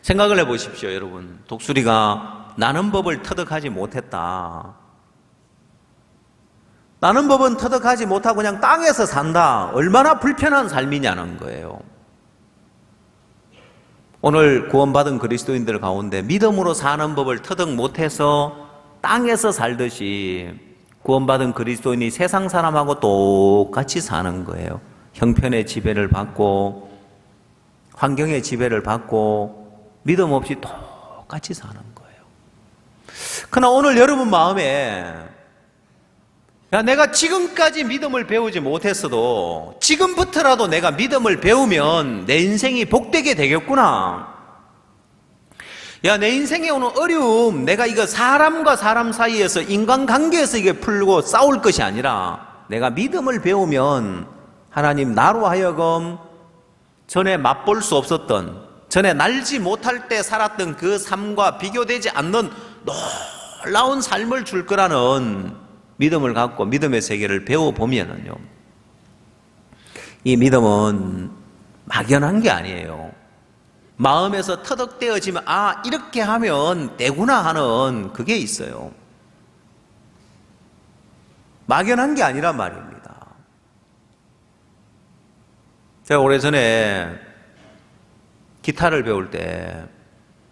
A: 생각을 해보십시오, 여러분. 독수리가 나는 법을 터득하지 못했다. 나는 법은 터득하지 못하고 그냥 땅에서 산다. 얼마나 불편한 삶이냐는 거예요. 오늘 구원받은 그리스도인들 가운데 믿음으로 사는 법을 터득 못해서 땅에서 살듯이 구원받은 그리스도인이 세상 사람하고 똑같이 사는 거예요. 형편의 지배를 받고 환경의 지배를 받고 믿음 없이 똑같이 사는 거예요. 그러나 오늘 여러분 마음에 야, 내가 지금까지 믿음을 배우지 못했어도 지금부터라도 내가 믿음을 배우면 내 인생이 복되게 되겠구나. 야, 내 인생에 오는 어려움, 내가 이거 사람과 사람 사이에서 인간관계에서 이게 풀고 싸울 것이 아니라 내가 믿음을 배우면 하나님 나로 하여금 전에 맛볼 수 없었던, 전에 날지 못할 때 살았던 그 삶과 비교되지 않는 놀라운 삶을 줄 거라는 믿음을 갖고 믿음의 세계를 배워보면은요, 이 믿음은 막연한 게 아니에요. 마음에서 터득되어지면 아, 이렇게 하면 되구나 하는 그게 있어요. 막연한 게 아니란 말입니다. 제가 오래전에 기타를 배울 때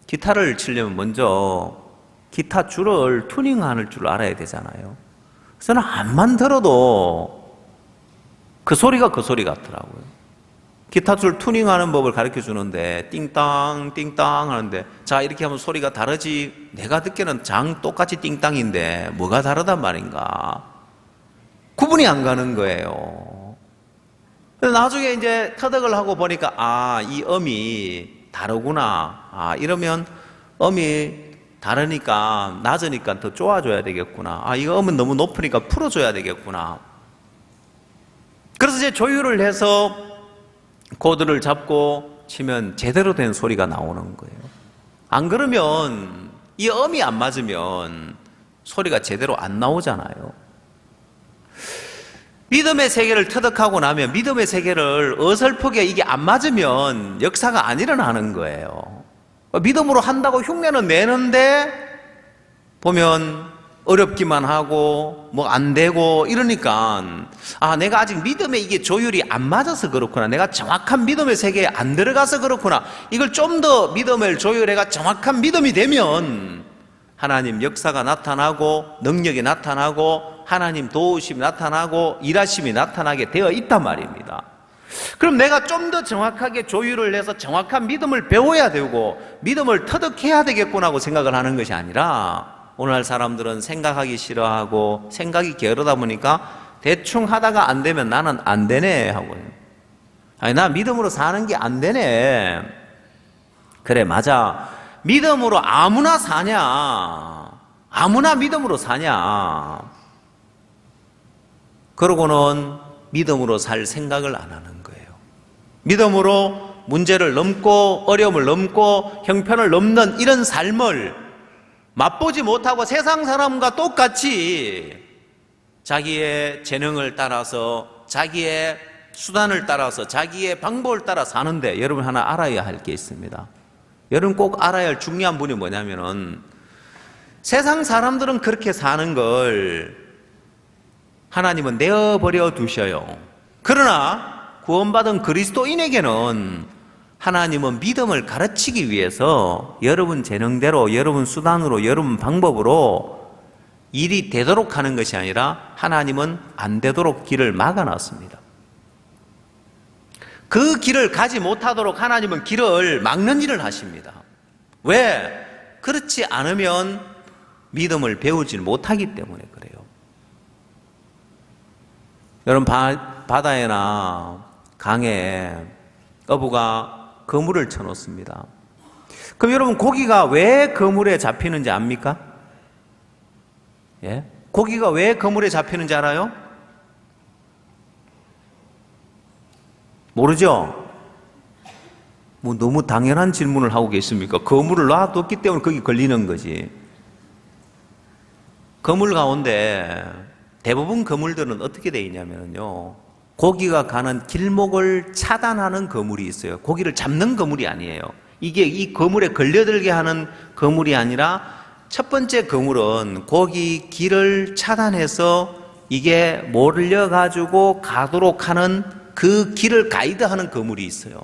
A: 기타를 치려면 먼저 기타 줄을 튜닝하는 줄 알아야 되잖아요. 저는 암만 들어도 그 소리가 그 소리 같더라고요. 기타 줄 튜닝하는 법을 가르쳐 주는데 띵땅 띵땅 하는데 자, 이렇게 하면 소리가 다르지. 내가 듣기에는 장 똑같이 띵땅인데 뭐가 다르단 말인가. 구분이 안 가는 거예요. 그래서 나중에 이제 터득을 하고 보니까 아, 이 음이 다르구나. 아, 이러면 음이 다르니까 낮으니까 더 쪼아줘야 되겠구나. 아, 이거 음은 너무 높으니까 풀어줘야 되겠구나. 그래서 이제 조율을 해서 코드를 잡고 치면 제대로 된 소리가 나오는 거예요. 안 그러면 이 음이 안 맞으면 소리가 제대로 안 나오잖아요. 믿음의 세계를 터득하고 나면 믿음의 세계를 어설프게 이게 안 맞으면 역사가 안 일어나는 거예요. 믿음으로 한다고 흉내는 내는데 보면 어렵기만 하고 뭐 안 되고 이러니까 아, 내가 아직 믿음에 이게 조율이 안 맞아서 그렇구나. 내가 정확한 믿음의 세계에 안 들어가서 그렇구나. 이걸 좀 더 믿음을 조율해가 정확한 믿음이 되면 하나님 역사가 나타나고 능력이 나타나고 하나님 도우심이 나타나고 일하심이 나타나게 되어 있단 말입니다. 그럼 내가 좀 더 정확하게 조율을 해서 정확한 믿음을 배워야 되고 믿음을 터득해야 되겠구나 하고 생각을 하는 것이 아니라 오늘날 사람들은 생각하기 싫어하고 생각이 게으르다 보니까 대충 하다가 안 되면 나는 안 되네 하고, 아니 나 믿음으로 사는 게 안 되네. 그래, 맞아. 믿음으로 아무나 사냐? 아무나 믿음으로 사냐? 그러고는 믿음으로 살 생각을 안 하는 거예요. 믿음으로 문제를 넘고 어려움을 넘고 형편을 넘는 이런 삶을 맛보지 못하고 세상 사람과 똑같이 자기의 재능을 따라서 자기의 수단을 따라서 자기의 방법을 따라 사는데 여러분 하나 알아야 할 게 있습니다. 여러분 꼭 알아야 할 중요한 분이 뭐냐면은 세상 사람들은 그렇게 사는 걸 하나님은 내어버려 두셔요. 그러나 구원받은 그리스도인에게는 하나님은 믿음을 가르치기 위해서 여러분 재능대로, 여러분 수단으로, 여러분 방법으로 일이 되도록 하는 것이 아니라 하나님은 안 되도록 길을 막아놨습니다. 그 길을 가지 못하도록 하나님은 길을 막는 일을 하십니다. 왜? 그렇지 않으면 믿음을 배우지 못하기 때문에 그래요. 여러분 바다에나 강에 어부가 그물을 쳐놓습니다. 그럼 여러분 고기가 왜 그물에 잡히는지 압니까? 예? 고기가 왜 그물에 잡히는지 알아요? 모르죠? 뭐 너무 당연한 질문을 하고 계십니까? 그물을 놔뒀기 때문에 거기 걸리는 거지. 그물 가운데 대부분 그물들은 어떻게 되어 있냐면요, 고기가 가는 길목을 차단하는 그물이 있어요. 고기를 잡는 그물이 아니에요. 이게 이 그물에 걸려들게 하는 그물이 아니라 첫 번째 그물은 고기 길을 차단해서 이게 몰려가지고 가도록 하는 그 길을 가이드하는 그물이 있어요.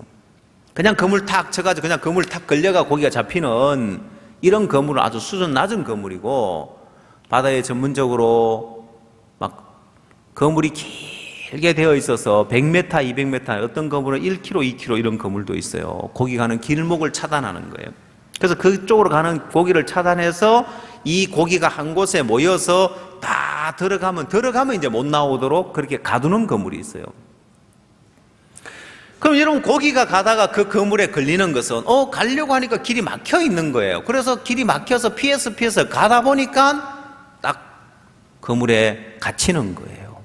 A: 그냥 그물 탁 쳐가지고 그냥 그물 탁 걸려가 고기가 잡히는 이런 그물은 아주 수준 낮은 그물이고, 바다에 전문적으로 막 그물이 길게 되어 있어서 100m, 200m, 어떤 그물은 1km, 2km 이런 그물도 있어요. 고기 가는 길목을 차단하는 거예요. 그래서 그쪽으로 가는 고기를 차단해서 이 고기가 한 곳에 모여서 다 들어가면 이제 못 나오도록 그렇게 가두는 그물이 있어요. 그럼 여러분 고기가 가다가 그 그물에 걸리는 것은 가려고 하니까 길이 막혀 있는 거예요. 그래서 길이 막혀서 피해서 가다 보니까 딱 그물에 갇히는 거예요.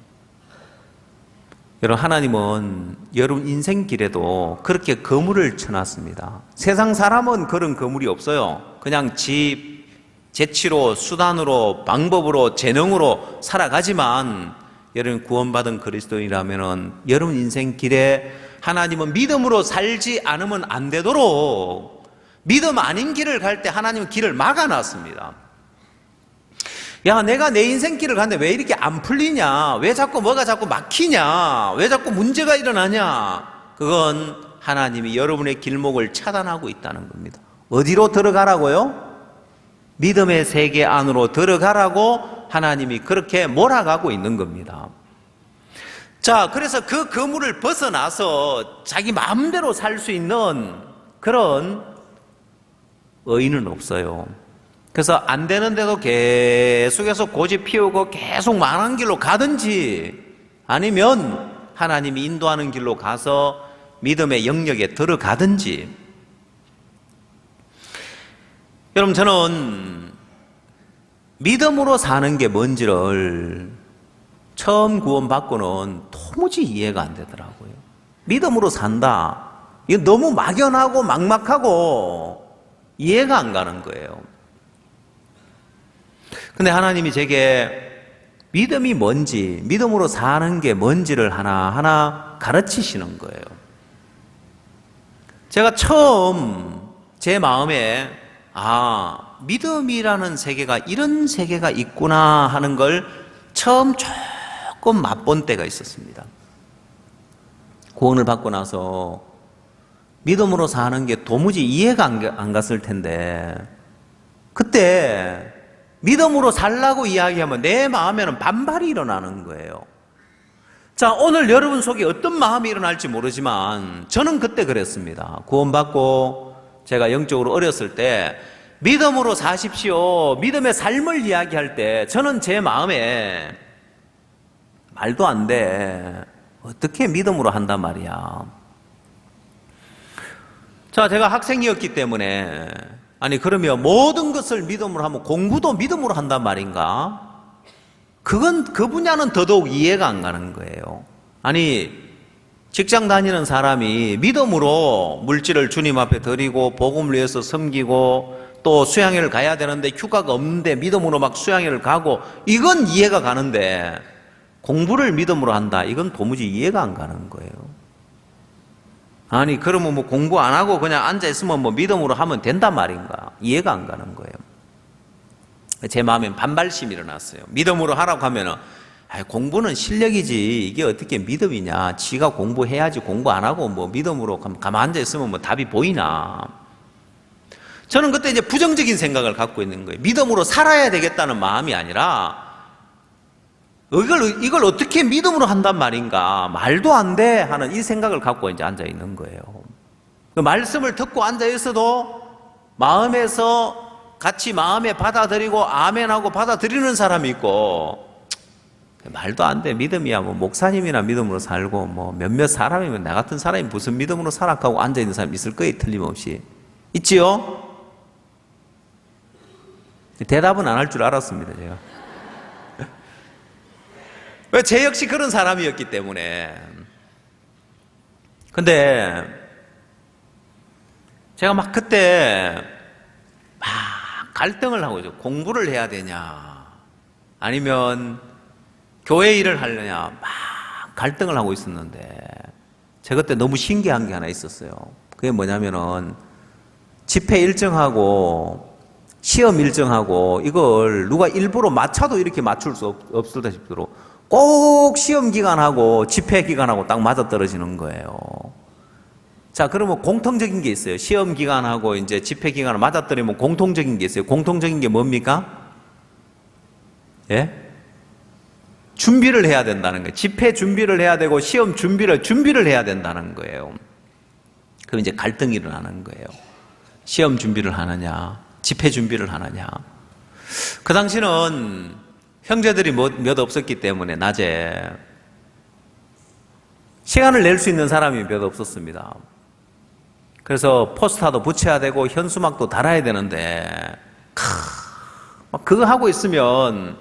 A: 여러분 하나님은 여러분 인생길에도 그렇게 그물을 쳐놨습니다. 세상 사람은 그런 그물이 없어요. 그냥 집, 재치로, 수단으로, 방법으로, 재능으로 살아가지만 여러분 구원받은 그리스도인이라면 여러분 인생길에 하나님은 믿음으로 살지 않으면 안 되도록 믿음 아닌 길을 갈 때 하나님은 길을 막아놨습니다. 야, 내가 내 인생길을 가는데 왜 이렇게 안 풀리냐? 왜 자꾸 뭐가 자꾸 막히냐? 왜 자꾸 문제가 일어나냐? 그건 하나님이 여러분의 길목을 차단하고 있다는 겁니다. 어디로 들어가라고요? 믿음의 세계 안으로 들어가라고 하나님이 그렇게 몰아가고 있는 겁니다. 자, 그래서 그 그물을 벗어나서 자기 마음대로 살 수 있는 그런 의인은 없어요. 그래서 안 되는데도 계속해서 고집 피우고 계속 망한 길로 가든지 아니면 하나님이 인도하는 길로 가서 믿음의 영역에 들어가든지. 여러분 저는 믿음으로 사는 게 뭔지를 처음 구원받고는 도무지 이해가 안 되더라고요. 믿음으로 산다. 이거 너무 막연하고 막막하고 이해가 안 가는 거예요. 근데 하나님이 제게 믿음이 뭔지, 믿음으로 사는 게 뭔지를 하나하나 가르치시는 거예요. 제가 처음 제 마음에 믿음이라는 세계가 이런 세계가 있구나 하는 걸 처음 조금 맛본 때가 있었습니다. 구원을 받고 나서 믿음으로 사는 게 도무지 이해가 안 갔을 텐데 그때 믿음으로 살라고 이야기하면 내 마음에는 반발이 일어나는 거예요. 자, 오늘 여러분 속에 어떤 마음이 일어날지 모르지만 저는 그때 그랬습니다. 구원받고 제가 영적으로 어렸을 때 믿음으로 사십시오, 믿음의 삶을 이야기할 때 저는 제 마음에 말도 안 돼. 어떻게 믿음으로 한단 말이야. 자, 제가 학생이었기 때문에 그러면 모든 것을 믿음으로 하면 공부도 믿음으로 한단 말인가? 그 분야는 더더욱 이해가 안 가는 거예요. 직장 다니는 사람이 믿음으로 물질을 주님 앞에 드리고 복음을 위해서 섬기고 또 수양회를 가야 되는데 휴가가 없는데 믿음으로 막 수양회를 가고 이건 이해가 가는데 공부를 믿음으로 한다. 이건 도무지 이해가 안 가는 거예요. 아니, 그러면 뭐 공부 안 하고 그냥 앉아있으면 뭐 믿음으로 하면 된단 말인가? 이해가 안 가는 거예요. 제 마음엔 반발심이 일어났어요. 믿음으로 하라고 하면은, 공부는 실력이지, 이게 어떻게 믿음이냐. 지가 공부해야지 공부 안 하고 뭐 믿음으로 가만 앉아있으면 뭐 답이 보이나. 저는 그때 이제 부정적인 생각을 갖고 있는 거예요. 믿음으로 살아야 되겠다는 마음이 아니라, 이걸 어떻게 믿음으로 한단 말인가. 말도 안 돼. 하는 이 생각을 갖고 이제 앉아 있는 거예요. 그 말씀을 듣고 앉아 있어도 마음에서 같이 마음에 받아들이고 아멘하고 받아들이는 사람이 있고, 말도 안 돼. 믿음이야. 뭐 목사님이나 믿음으로 살고, 뭐 몇몇 사람이면 나 같은 사람이 무슨 믿음으로 살아가고 앉아 있는 사람이 있을 거예요. 틀림없이. 있지요? 대답은 안 할 줄 알았습니다, 제가. 왜? 제 역시 그런 사람이었기 때문에. 근데 제가 막 그때 막 갈등을 하고 있어요. 공부를 해야 되냐 아니면 교회 일을 하려냐 막 갈등을 하고 있었는데, 제가 그때 너무 신기한 게 하나 있었어요. 그게 뭐냐면은 집회 일정하고 시험 일정하고 이걸 누가 일부러 맞춰도 이렇게 맞출 수 없을다 싶도록 꼭 시험 기간하고 집회 기간하고 딱 맞아떨어지는 거예요. 자, 그러면 공통적인 게 있어요. 시험 기간하고 이제 집회 기간을 맞아떨어지면 공통적인 게 있어요. 공통적인 게 뭡니까? 예? 준비를 해야 된다는 거예요. 집회 준비를 해야 되고 시험 준비를 해야 된다는 거예요. 그럼 이제 갈등이 일어나는 거예요. 시험 준비를 하느냐, 집회 준비를 하느냐. 그 당시는 형제들이 몇 없었기 때문에 낮에 시간을 낼 수 있는 사람이 몇 없었습니다. 그래서 포스터도 붙여야 되고 현수막도 달아야 되는데 그거 하고 있으면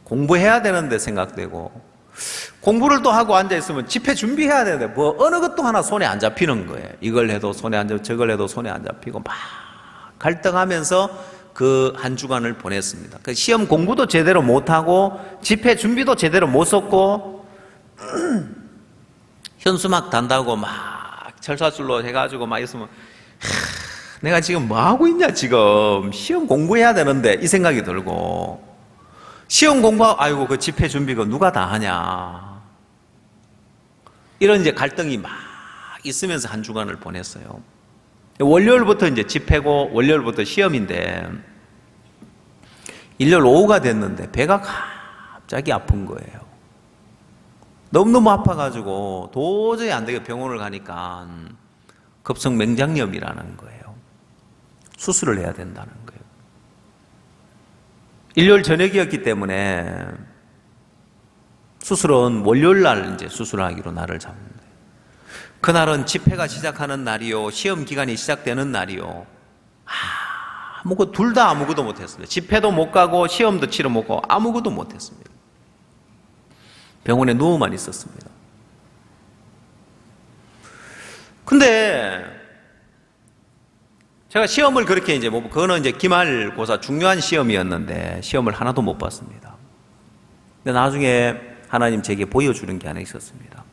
A: 공부해야 되는데 생각되고, 공부를 또 하고 앉아있으면 집회 준비해야 되는데 뭐 어느 것도 하나 손에 안 잡히는 거예요. 이걸 해도 손에 안 잡히고 저걸 해도 손에 안 잡히고 막 갈등하면서 그 한 주간을 보냈습니다. 그 시험 공부도 제대로 못하고 집회 준비도 제대로 못 썼고 현수막 단다고 막 철사줄로 해가지고 막 있으면 내가 지금 뭐 하고 있냐, 지금 시험 공부해야 되는데 이 생각이 들고, 시험 공부하고 아이고 그 집회 준비 그 누가 다 하냐, 이런 이제 갈등이 막 있으면서 한 주간을 보냈어요. 월요일부터 이제 집회고 월요일부터 시험인데 일요일 오후가 됐는데 배가 갑자기 아픈 거예요. 너무너무 아파가지고 도저히 안 되게 병원을 가니까 급성 맹장염이라는 거예요. 수술을 해야 된다는 거예요. 일요일 저녁이었기 때문에 수술은 월요일 날 이제 수술하기로 날을 잡는데, 그날은 집회가 시작하는 날이요, 시험 기간이 시작되는 날이요. 둘 다 아무것도 못했습니다. 집회도 못 가고 시험도 치러 못 가고 아무것도 못했습니다. 병원에 누워만 있었습니다. 근데 제가 시험을 그렇게 이제 그거는 이제 기말고사 중요한 시험이었는데 시험을 하나도 못 봤습니다. 근데 나중에 하나님 제게 보여주는 게 하나 있었습니다.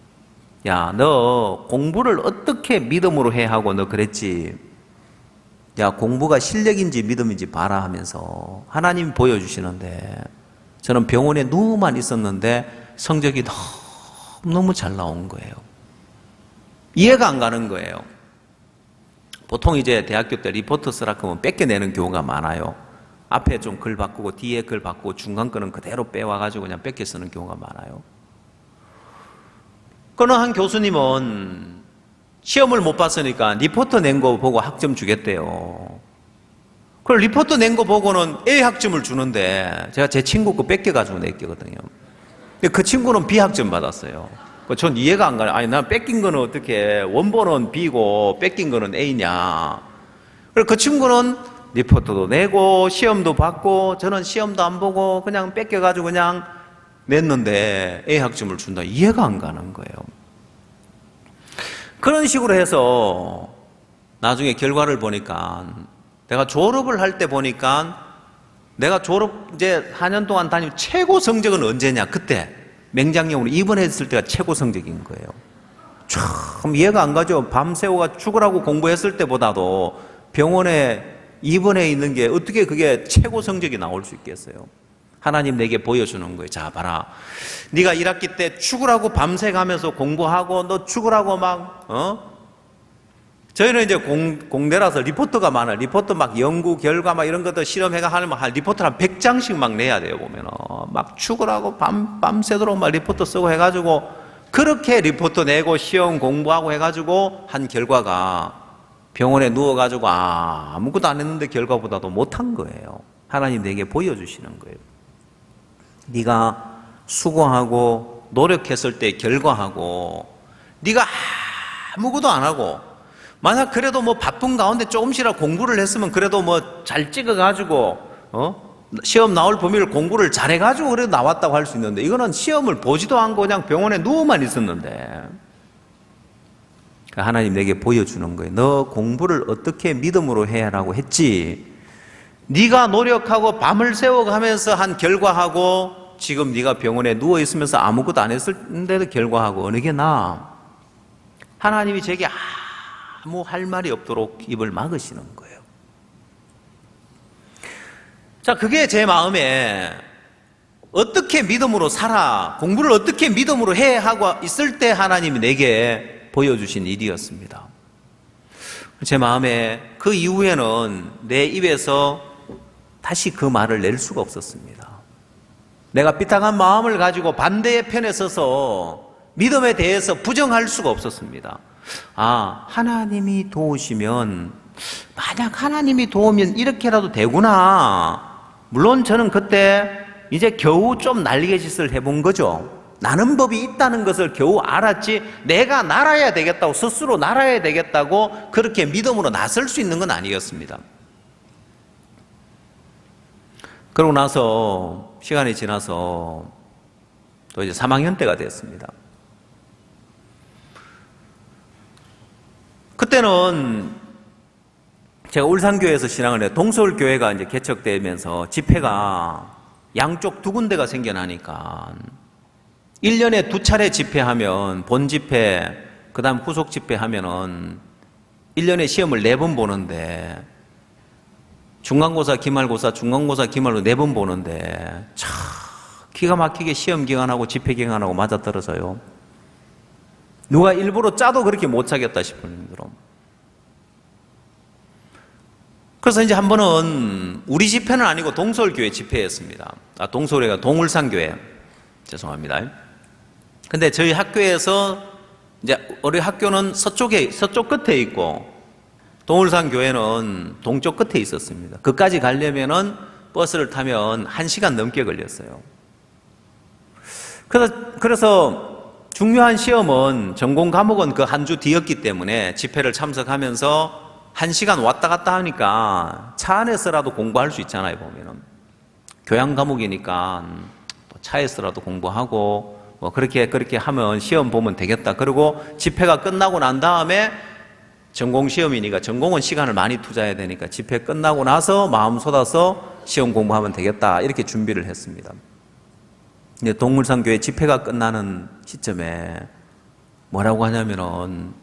A: 야, 너 공부를 어떻게 믿음으로 해 하고 너 그랬지. 야, 공부가 실력인지 믿음인지 봐라 하면서 하나님이 보여주시는데, 저는 병원에 누워만 있었는데 성적이 너무 잘 나온 거예요. 이해가 안 가는 거예요. 보통 이제 대학교 때 리포트 쓰라 하면 뺏겨내는 경우가 많아요. 앞에 좀 글 바꾸고 뒤에 글 바꾸고 중간 거는 그대로 빼와가지고 그냥 뺏겨 쓰는 경우가 많아요. 그러나 한 교수님은 시험을 못 봤으니까 리포트 낸 거 보고 학점 주겠대요. 그걸 리포트 낸 거 보고는 A 학점을 주는데, 제가 제 친구 거 뺏겨가지고 냈거든요. 근데 그 친구는 B 학점 받았어요. 전 이해가 안 가요. 아니, 난 뺏긴 거는 어떻게, 원본은 B고 뺏긴 거는 A냐. 그래서 그 친구는 리포트도 내고 시험도 받고, 저는 시험도 안 보고 그냥 뺏겨가지고 그냥 냈는데 A 학점을 준다. 이해가 안 가는 거예요. 그런 식으로 해서 나중에 결과를 보니까, 내가 졸업을 할 때 보니까 내가 졸업 이제 4년 동안 다니면 최고 성적은 언제냐, 그때 맹장염으로 입원했을 때가 최고 성적인 거예요. 참 이해가 안 가죠. 밤새워가 죽으라고 공부했을 때보다도 병원에 입원해 있는 게 어떻게 그게 최고 성적이 나올 수 있겠어요? 하나님 내게 보여주는 거예요. 자, 봐라. 네가 1학기 때 죽으라고 밤새 가면서 공부하고 너 죽으라고 저희는 이제 공대라서 리포트가 많아요. 리포트 막 연구 결과 막 이런 것도 실험해가 하면 리포트를 한 100장씩 막 내야 돼요. 보면은 막 죽으라고 밤새도록 막 리포트 쓰고 해가지고 그렇게 리포트 내고 시험 공부하고 해가지고 한 결과가 병원에 누워가지고 아무것도 안 했는데 결과보다도 못한 거예요. 하나님 내게 보여주시는 거예요. 네가 수고하고 노력했을 때 결과하고 네가 아무것도 안 하고 만약 그래도 뭐 바쁜 가운데 조금씩이라도 공부를 했으면 그래도 뭐 잘 찍어가지고 시험 나올 범위를 공부를 잘해가지고 그래도 나왔다고 할 수 있는데 이거는 시험을 보지도 않고 그냥 병원에 누워만 있었는데 하나님 내게 보여주는 거예요. 너 공부를 어떻게 믿음으로 해야 하라고 했지? 네가 노력하고 밤을 새워가면서 한 결과하고 지금 네가 병원에 누워 있으면서 아무것도 안 했을때도 결과하고 어느 게 나아? 하나님이 제게 아무 할 말이 없도록 입을 막으시는 거예요. 자, 그게 제 마음에 어떻게 믿음으로 살아, 공부를 어떻게 믿음으로 해 하고 있을 때 하나님이 내게 보여주신 일이었습니다. 제 마음에 그 이후에는 내 입에서 다시 그 말을 낼 수가 없었습니다. 내가 삐딱한 마음을 가지고 반대의 편에 서서 믿음에 대해서 부정할 수가 없었습니다. 하나님이 도우시면, 만약 하나님이 도우면 이렇게라도 되구나. 물론 저는 그때 이제 겨우 좀 날개짓을 해본 거죠. 나는 법이 있다는 것을 겨우 알았지 내가 날아야 되겠다고 스스로 날아야 되겠다고 그렇게 믿음으로 나설 수 있는 건 아니었습니다. 그러고 나서 시간이 지나서 또 이제 3학년 때가 됐습니다. 그때는 제가 울산교회에서 신앙을 해요. 동서울교회가 이제 개척되면서 집회가 양쪽 두 군데가 생겨나니까 1년에 2차례 집회하면 본 집회, 그 다음 후속 집회 하면은 1년에 시험을 4번 보는데 중간고사, 기말고사, 중간고사, 기말로 4번 보는데 참 기가 막히게 시험 기간하고 집회 기간하고 맞아떨어져요. 누가 일부러 짜도 그렇게 못 차겠다 싶을 정도로. 그래서 이제 한 번은 우리 집회는 아니고 동서울교회 집회였습니다. 동서울교회가 동울산교회. 죄송합니다. 근데 저희 학교에서 이제 우리 학교는 서쪽 끝에 있고 동울산 교회는 동쪽 끝에 있었습니다. 그까지 가려면은 버스를 타면 1시간 넘게 걸렸어요. 그래서 중요한 시험은 전공 과목은 그 한 주 뒤였기 때문에 집회를 참석하면서 1시간 왔다 갔다 하니까 차 안에서라도 공부할 수 있잖아요, 보면은. 교양 과목이니까 또 차에서라도 공부하고 뭐 그렇게 하면 시험 보면 되겠다. 그리고 집회가 끝나고 난 다음에 전공 시험이니까 전공은 시간을 많이 투자해야 되니까 집회 끝나고 나서 마음 쏟아서 시험 공부하면 되겠다. 이렇게 준비를 했습니다. 근데 동물산 교회 집회가 끝나는 시점에 뭐라고 하냐면은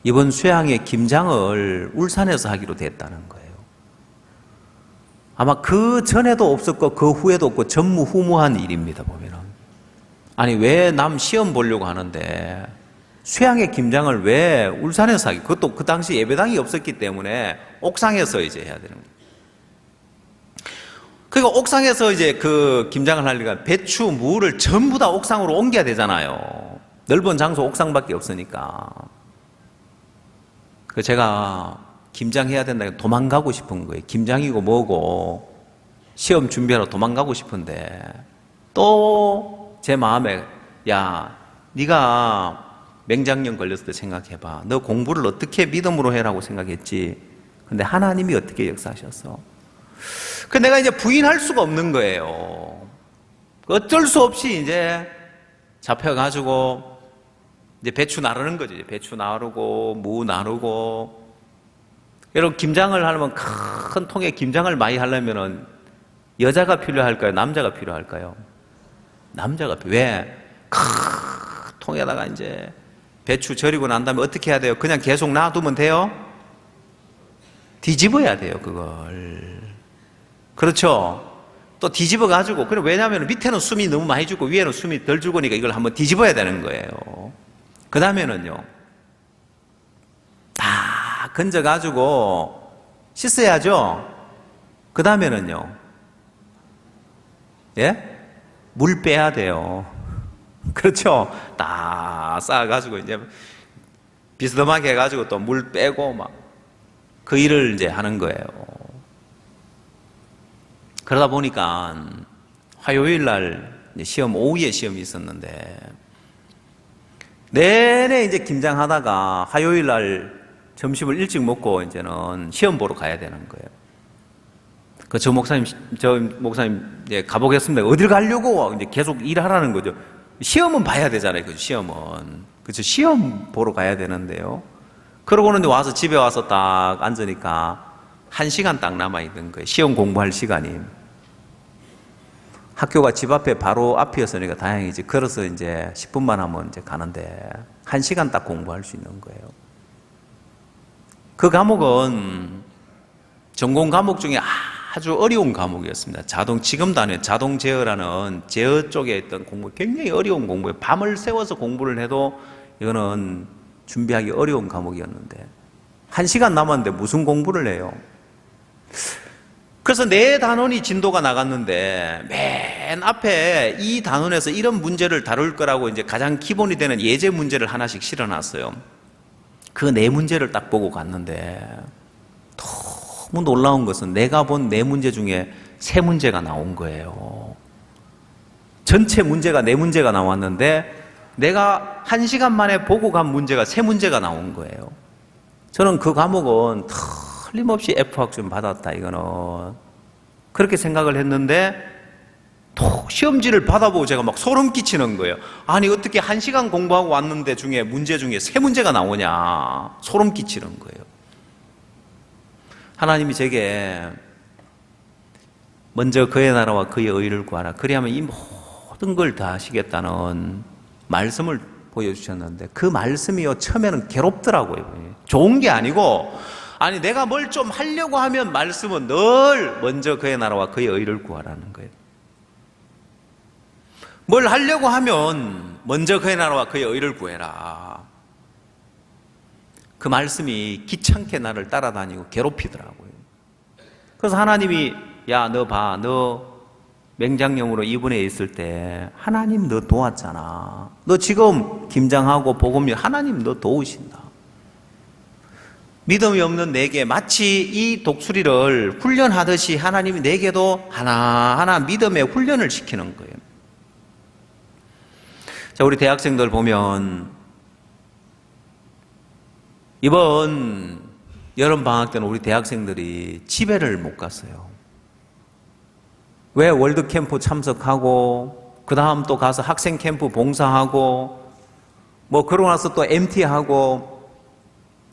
A: 이번 수양의 김장을 울산에서 하기로 됐다는 거예요. 아마 그 전에도 없었고 그 후에도 없고 전무후무한 일입니다, 보면은. 아니, 왜 남 시험 보려고 하는데 수양의 김장을 왜 울산에서 하기? 그것도 그 당시 예배당이 없었기 때문에 옥상에서 이제 해야 되는 거예요. 그러니까 옥상에서 이제 그 김장을 하려니까 배추, 무를 전부 다 옥상으로 옮겨야 되잖아요. 넓은 장소 옥상밖에 없으니까. 그 제가 김장해야 된다고 도망가고 싶은 거예요. 김장이고 뭐고 시험 준비하러 도망가고 싶은데 또 제 마음에 야, 네가 맹장염 걸렸을 때 생각해봐. 너 공부를 어떻게 믿음으로 해라고 생각했지. 근데 하나님이 어떻게 역사하셨어? 그 내가 이제 부인할 수가 없는 거예요. 어쩔 수 없이 이제 잡혀가지고 이제 배추 나르는 거지. 배추 나르고 무 나르고. 여러분 김장을 하려면 큰 통에 김장을 많이 하려면은 여자가 필요할까요? 남자가 필요할까요? 남자가 왜? 큰 통에다가 이제 배추 절이고 난 다음에 어떻게 해야 돼요? 그냥 계속 놔두면 돼요? 뒤집어야 돼요, 그걸. 그렇죠? 또 뒤집어 가지고, 그래, 왜냐하면 밑에는 숨이 너무 많이 죽고 위에는 숨이 덜 죽으니까 이걸 한번 뒤집어야 되는 거예요. 그 다음에는요, 다 건져 가지고 씻어야죠? 그 다음에는요, 예? 물 빼야 돼요. 그렇죠? 다 쌓아가지고 이제 비스듬하게 해가지고 또 물 빼고 막 그 일을 이제 하는 거예요. 그러다 보니까 화요일 날 시험, 오후에 시험이 있었는데 내내 이제 김장하다가 화요일 날 점심을 일찍 먹고 이제는 시험 보러 가야 되는 거예요. 저 목사님, 이제 가보겠습니다. 어딜 가려고? 이제 계속 일하라는 거죠. 시험은 봐야 되잖아요. 그 시험은. 그렇죠. 시험 보러 가야 되는데요. 그러고는 와서 집에 와서 딱 앉으니까 1시간 딱 남아있는 거예요. 시험 공부할 시간이. 학교가 집 앞에 바로 앞이었으니까 다행이지. 걸어서 이제 10분만 하면 이제 가는데 1시간 딱 공부할 수 있는 거예요. 그 과목은 전공 과목 중에 아주 어려운 과목이었습니다. 지금 다니는 자동 제어라는 제어 쪽에 있던 공부, 굉장히 어려운 공부예요. 밤을 새워서 공부를 해도 이거는 준비하기 어려운 과목이었는데 1시간 남았는데 무슨 공부를 해요? 그래서 네 단원이 진도가 나갔는데 맨 앞에 이 단원에서 이런 문제를 다룰 거라고 이제 가장 기본이 되는 예제 문제를 하나씩 실어놨어요. 그 네 문제를 딱 보고 갔는데 너무 놀라운 것은 내가 본 네 문제 중에 세 문제가 나온 거예요. 전체 문제가 네 문제가 나왔는데 내가 1시간 만에 보고 간 문제가 세 문제가 나온 거예요. 저는 그 과목은 틀림없이 F학점 받았다, 이거는. 그렇게 생각을 했는데 또 시험지를 받아보고 제가 막 소름 끼치는 거예요. 아니, 어떻게 1시간 공부하고 왔는데 문제 중에 세 문제가 나오냐. 소름 끼치는 거예요. 하나님이 제게 먼저 그의 나라와 그의 의를 구하라. 그리하면 이 모든 걸 다 하시겠다는 말씀을 보여주셨는데 그 말씀이요, 처음에는 괴롭더라고요. 좋은 게 아니고, 아니, 내가 뭘 좀 하려고 하면 말씀은 늘 먼저 그의 나라와 그의 의를 구하라는 거예요. 뭘 하려고 하면 먼저 그의 나라와 그의 의를 구해라. 그 말씀이 귀찮게 나를 따라다니고 괴롭히더라고요. 그래서 하나님이, 야, 너 봐, 너 맹장염으로 입원해 있을 때 하나님 너 도왔잖아. 너 지금 김장하고 복음이 하나님 너 도우신다. 믿음이 없는 내게 마치 이 독수리를 훈련하듯이 하나님이 내게도 하나하나 믿음의 훈련을 시키는 거예요. 자, 우리 대학생들 보면 이번 여름방학 때는 우리 대학생들이 집회를 못 갔어요. 왜? 월드캠프 참석하고 그 다음 또 가서 학생캠프 봉사하고 뭐 그러고 나서 또 MT하고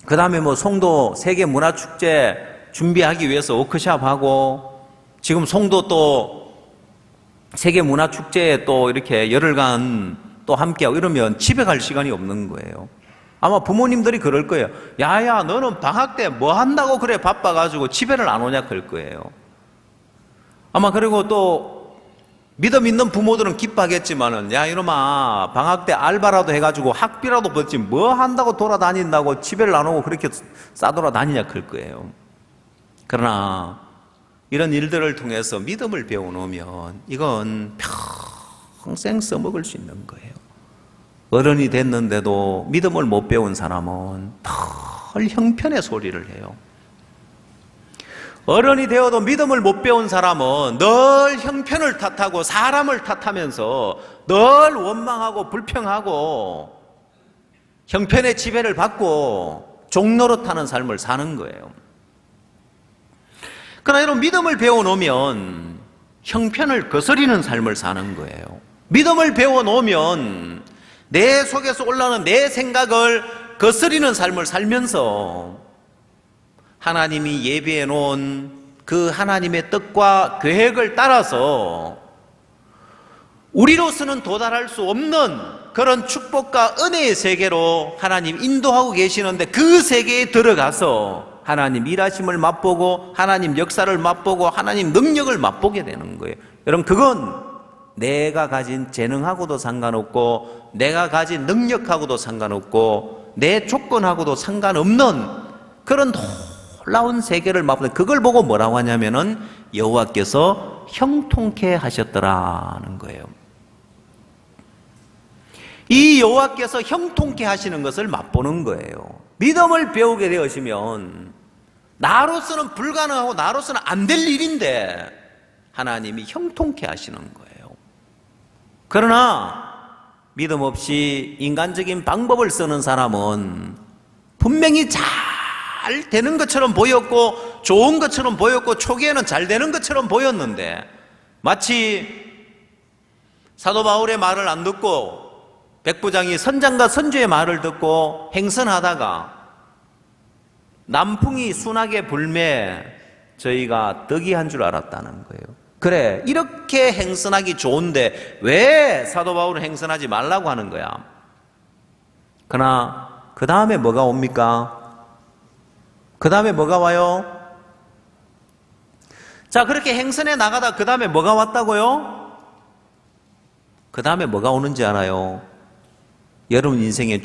A: 그 다음에 뭐 송도 세계문화축제 준비하기 위해서 워크숍하고 지금 송도 또 세계문화축제에 또 이렇게 열흘간 또 함께하고 이러면 집에 갈 시간이 없는 거예요. 아마 부모님들이 그럴 거예요. 야야, 너는 방학 때 뭐 한다고 그래 바빠가지고 집에를 안 오냐 그럴 거예요. 아마 그리고 또 믿음 있는 부모들은 기뻐하겠지만은, 야 이놈아, 방학 때 알바라도 해가지고 학비라도 벌지 뭐 한다고 돌아다닌다고 집에를 안 오고 그렇게 싸돌아다니냐 그럴 거예요. 그러나 이런 일들을 통해서 믿음을 배워놓으면 이건 평생 써먹을 수 있는 거예요. 어른이 됐는데도 믿음을 못 배운 사람은 늘 형편의 소리를 해요. 어른이 되어도 믿음을 못 배운 사람은 늘 형편을 탓하고 사람을 탓하면서 늘 원망하고 불평하고 형편의 지배를 받고 종노릇하는 삶을 사는 거예요. 그러나 이런 믿음을 배워놓으면 형편을 거스리는 삶을 사는 거예요. 믿음을 배워놓으면 내 속에서 올라오는 내 생각을 거스리는 삶을 살면서 하나님이 예비해 놓은 그 하나님의 뜻과 계획을 따라서 우리로서는 도달할 수 없는 그런 축복과 은혜의 세계로 하나님 인도하고 계시는데 그 세계에 들어가서 하나님 일하심을 맛보고 하나님 역사를 맛보고 하나님 능력을 맛보게 되는 거예요. 여러분, 그건 내가 가진 재능하고도 상관없고 내가 가진 능력하고도 상관없고 내 조건하고도 상관없는 그런 놀라운 세계를 맛보는, 그걸 보고 뭐라고 하냐면은 여호와께서 형통케 하셨더라는 거예요. 이 여호와께서 형통케 하시는 것을 맛보는 거예요. 믿음을 배우게 되어지면 나로서는 불가능하고 나로서는 안 될 일인데 하나님이 형통케 하시는 거예요. 그러나 믿음 없이 인간적인 방법을 쓰는 사람은 분명히 잘 되는 것처럼 보였고 좋은 것처럼 보였고 초기에는 잘 되는 것처럼 보였는데 마치 사도 바울의 말을 안 듣고 백부장이 선장과 선주의 말을 듣고 행선하다가 남풍이 순하게 불매 저희가 덕이한 줄 알았다는 거예요. 그래, 이렇게 행선하기 좋은데 왜 사도 바울은 행선하지 말라고 하는 거야? 그러나 그 다음에 뭐가 옵니까? 그 다음에 뭐가 와요? 자, 그렇게 행선에 나가다 그 다음에 뭐가 왔다고요? 그 다음에 뭐가 오는지 알아요? 여러분 인생에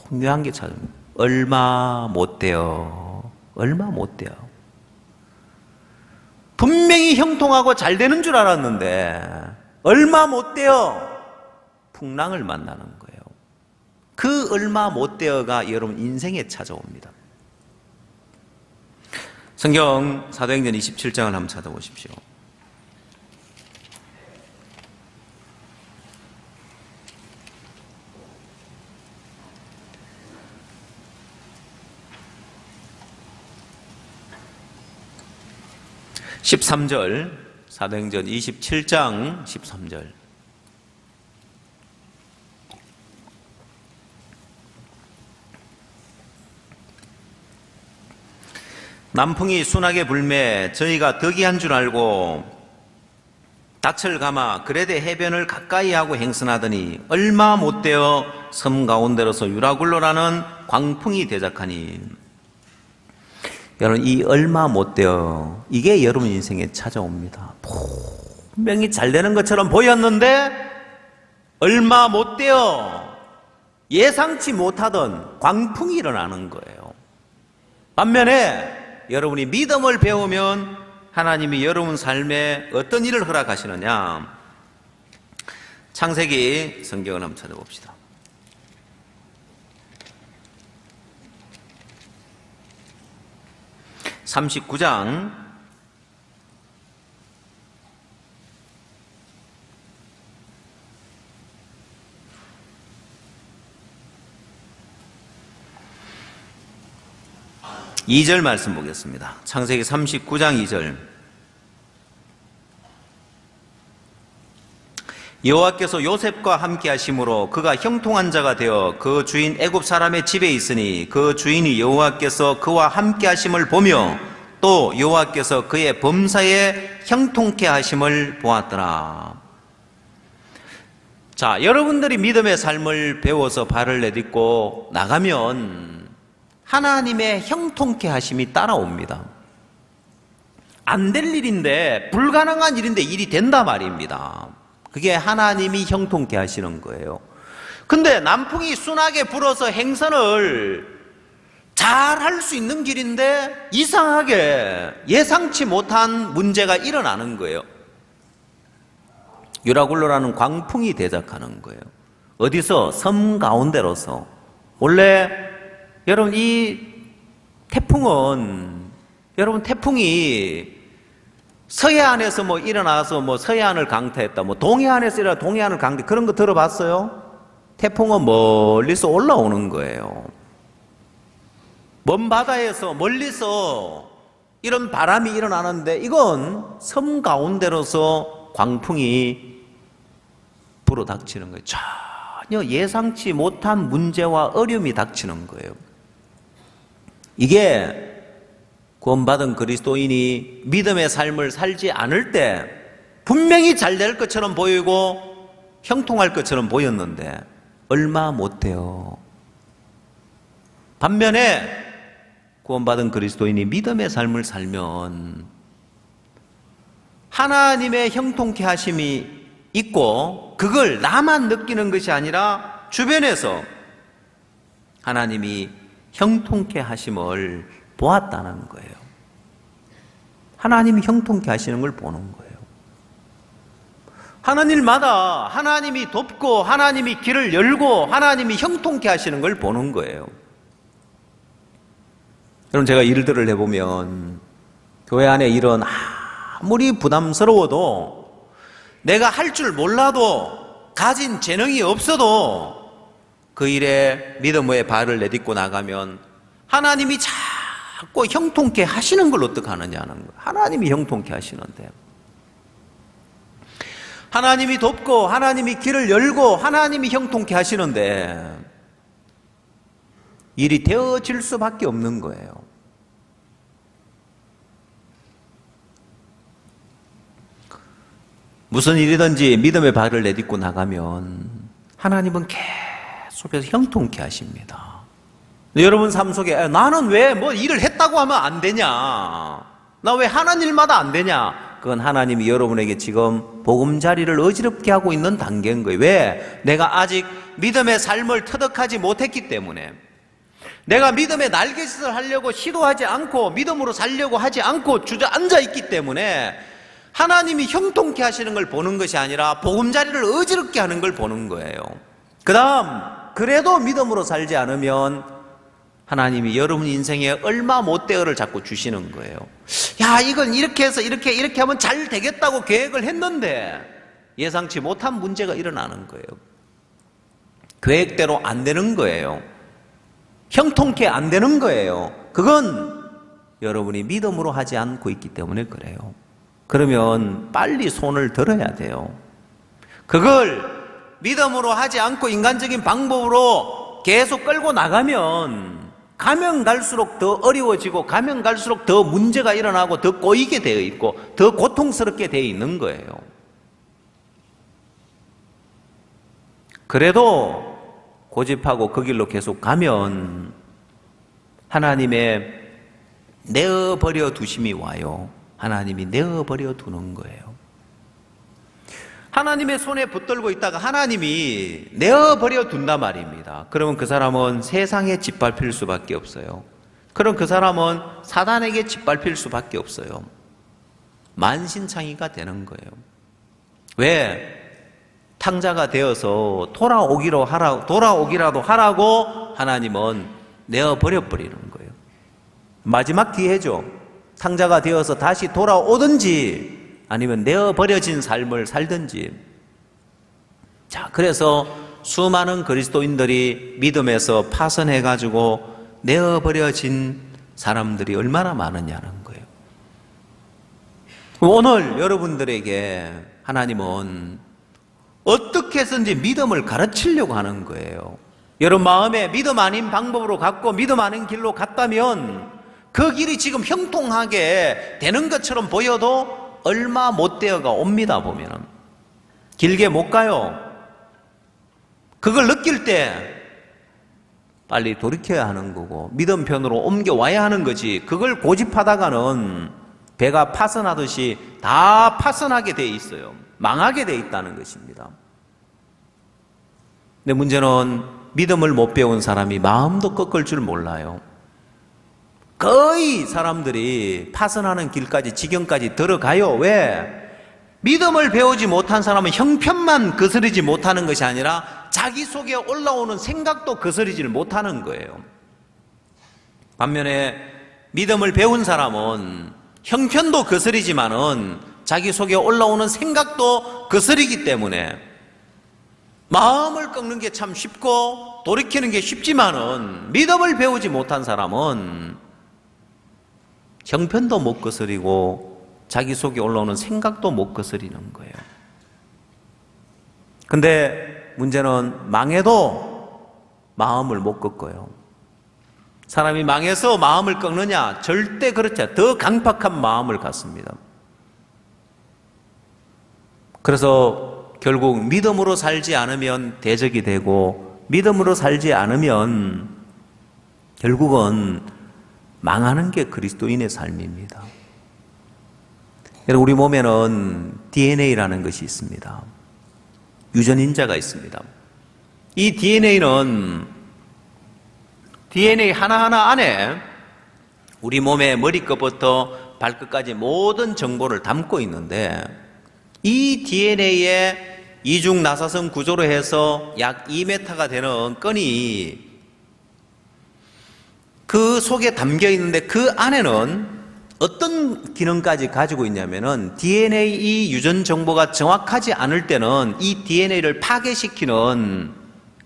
A: 중요한 게 찾아옵니다. 얼마 못 돼요. 얼마 못 돼요. 분명히 형통하고 잘 되는 줄 알았는데 얼마 못 돼요. 풍랑을 만나는 거예요. 그 얼마 못 돼요가 여러분 인생에 찾아옵니다. 성경 사도행전 27장을 한번 찾아보십시오. (13절) 사도행전 27장 13절. 남풍이 순하게 불매 저희가 덕이한 줄 알고 닻을 감아 그레데 해변을 가까이 하고 행선하더니 얼마 못되어 섬 가운데로서 유라굴로라는 광풍이 대작하니. 여러분, 이 얼마 못되어 이게 여러분 인생에 찾아옵니다. 분명히 잘 되는 것처럼 보였는데 얼마 못되어 예상치 못하던 광풍이 일어나는 거예요. 반면에 여러분이 믿음을 배우면 하나님이 여러분 삶에 어떤 일을 허락하시느냐? 창세기 성경을 한번 찾아봅시다. (39장) 2절 말씀 보겠습니다. 창세기 39장 2절. 여호와께서 요셉과 함께 하심으로 그가 형통한 자가 되어 그 주인 애굽 사람의 집에 있으니 그 주인이 여호와께서 그와 함께 하심을 보며 또 여호와께서 그의 범사에 형통케 하심을 보았더라. 자, 여러분들이 믿음의 삶을 배워서 발을 내딛고 나가면 하나님의 형통케 하심이 따라옵니다. 안 될 일인데, 불가능한 일인데 일이 된다 말입니다. 그게 하나님이 형통케 하시는 거예요. 근데 남풍이 순하게 불어서 행선을 잘 할 수 있는 길인데 이상하게 예상치 못한 문제가 일어나는 거예요. 유라굴로라는 광풍이 대작하는 거예요. 어디서? 섬 가운데로서. 원래 여러분 이 태풍은, 여러분 태풍이 서해안에서 뭐 일어나서 뭐 서해안을 강타했다, 뭐 동해안에서 일어나 동해안을 강타, 그런 거 들어봤어요? 태풍은 멀리서 올라오는 거예요. 먼 바다에서 멀리서 이런 바람이 일어나는데 이건 섬 가운데로서 광풍이 불어닥치는 거예요. 전혀 예상치 못한 문제와 어려움이 닥치는 거예요. 이게 구원받은 그리스도인이 믿음의 삶을 살지 않을 때 분명히 잘 될 것처럼 보이고 형통할 것처럼 보였는데 얼마 못 돼요. 반면에 구원받은 그리스도인이 믿음의 삶을 살면 하나님의 형통케 하심이 있고 그걸 나만 느끼는 것이 아니라 주변에서 하나님이 형통케 하심을 보았다는 거예요. 하나님이 형통케 하시는 걸 보는 거예요. 하는 일마다 하나님이 돕고 하나님이 길을 열고 하나님이 형통케 하시는 걸 보는 거예요. 여러분, 제가 일들을 해보면 교회 안에 일은 아무리 부담스러워도 내가 할 줄 몰라도 가진 재능이 없어도 그 일에 믿음의 발을 내딛고 나가면 하나님이 자꾸 형통케 하시는 걸 어떻게 하느냐는 거예요. 하나님이 형통케 하시는데 하나님이 돕고 하나님이 길을 열고 하나님이 형통케 하시는데 일이 되어질 수밖에 없는 거예요. 무슨 일이든지 믿음의 발을 내딛고 나가면 하나님은 계속해서 형통케 하십니다. 여러분 삶 속에 나는 왜 뭐 일을 했다고 하면 안 되냐? 나 왜 하는 일마다 안 되냐? 그건 하나님이 여러분에게 지금 보금자리를 어지럽게 하고 있는 단계인 거예요. 왜? 내가 아직 믿음의 삶을 터득하지 못했기 때문에, 내가 믿음의 날갯짓을 하려고 시도하지 않고 믿음으로 살려고 하지 않고 주저앉아 있기 때문에 하나님이 형통케 하시는 걸 보는 것이 아니라 보금자리를 어지럽게 하는 걸 보는 거예요. 그 다음 그래도 믿음으로 살지 않으면 하나님이 여러분 인생에 얼마 못되어를 자꾸 주시는 거예요. 야, 이건 이렇게 해서 이렇게 하면 잘 되겠다고 계획을 했는데 예상치 못한 문제가 일어나는 거예요. 계획대로 안 되는 거예요. 형통케 안 되는 거예요. 그건 여러분이 믿음으로 하지 않고 있기 때문에 그래요. 그러면 빨리 손을 들어야 돼요. 그걸 믿음으로 하지 않고 인간적인 방법으로 계속 끌고 나가면 가면 갈수록 더 어려워지고 가면 갈수록 더 문제가 일어나고 더 꼬이게 되어 있고 더 고통스럽게 되어 있는 거예요. 그래도 고집하고 그 길로 계속 가면 하나님의 내어버려 두심이 와요. 하나님이 내어버려 두는 거예요. 하나님의 손에 붙들고 있다가 하나님이 내어버려 둔단 말입니다. 그러면 그 사람은 세상에 짓밟힐 수밖에 없어요. 그럼 그 사람은 사단에게 짓밟힐 수밖에 없어요. 만신창이가 되는 거예요. 왜? 탕자가 되어서 돌아오기라도 하라고 하나님은 내어버려 버리는 거예요. 마지막 기회죠. 탕자가 되어서 다시 돌아오든지 아니면 내어버려진 삶을 살든지. 자, 그래서 수많은 그리스도인들이 믿음에서 파선해가지고 내어버려진 사람들이 얼마나 많으냐는 거예요. 오늘 여러분들에게 하나님은 어떻게 해서든지 믿음을 가르치려고 하는 거예요. 여러분 마음에 믿음 아닌 방법으로 갔고 믿음 아닌 길로 갔다면 그 길이 지금 형통하게 되는 것처럼 보여도 얼마 못 되어가 옵니다. 보면은 길게 못 가요. 그걸 느낄 때 빨리 돌이켜야 하는 거고 믿음 편으로 옮겨와야 하는 거지. 그걸 고집하다가는 배가 파선하듯이 다 파선하게 돼 있어요. 망하게 돼 있다는 것입니다. 근데 문제는 믿음을 못 배운 사람이 마음도 꺾을 줄 몰라요. 거의 사람들이 파선하는 길까지 지경까지 들어가요. 왜? 믿음을 배우지 못한 사람은 형편만 거스르지 못하는 것이 아니라 자기 속에 올라오는 생각도 거스르지를 못하는 거예요. 반면에 믿음을 배운 사람은 형편도 거스르지만은 자기 속에 올라오는 생각도 거스르기 때문에 마음을 꺾는 게 참 쉽고 돌이키는 게 쉽지만은 믿음을 배우지 못한 사람은 형편도 못 거스리고 자기 속에 올라오는 생각도 못 거스리는 거예요. 근데 문제는 망해도 마음을 못 꺾어요. 사람이 망해서 마음을 꺾느냐? 절대 그렇지 않아요. 더 강팍한 마음을 갖습니다. 그래서 결국 믿음으로 살지 않으면 대적이 되고 믿음으로 살지 않으면 결국은 망하는 게 그리스도인의 삶입니다. 여러분, 우리 몸에는 DNA라는 것이 있습니다. 유전인자가 있습니다. 이 DNA는 DNA 하나하나 안에 우리 몸의 머리끝부터 발끝까지 모든 정보를 담고 있는데 이 DNA에 이중나사성 구조로 해서 약 2m가 되는 끈이 그 속에 담겨 있는데 그 안에는 어떤 기능까지 가지고 있냐면은 DNA 유전 정보가 정확하지 않을 때는 이 DNA를 파괴시키는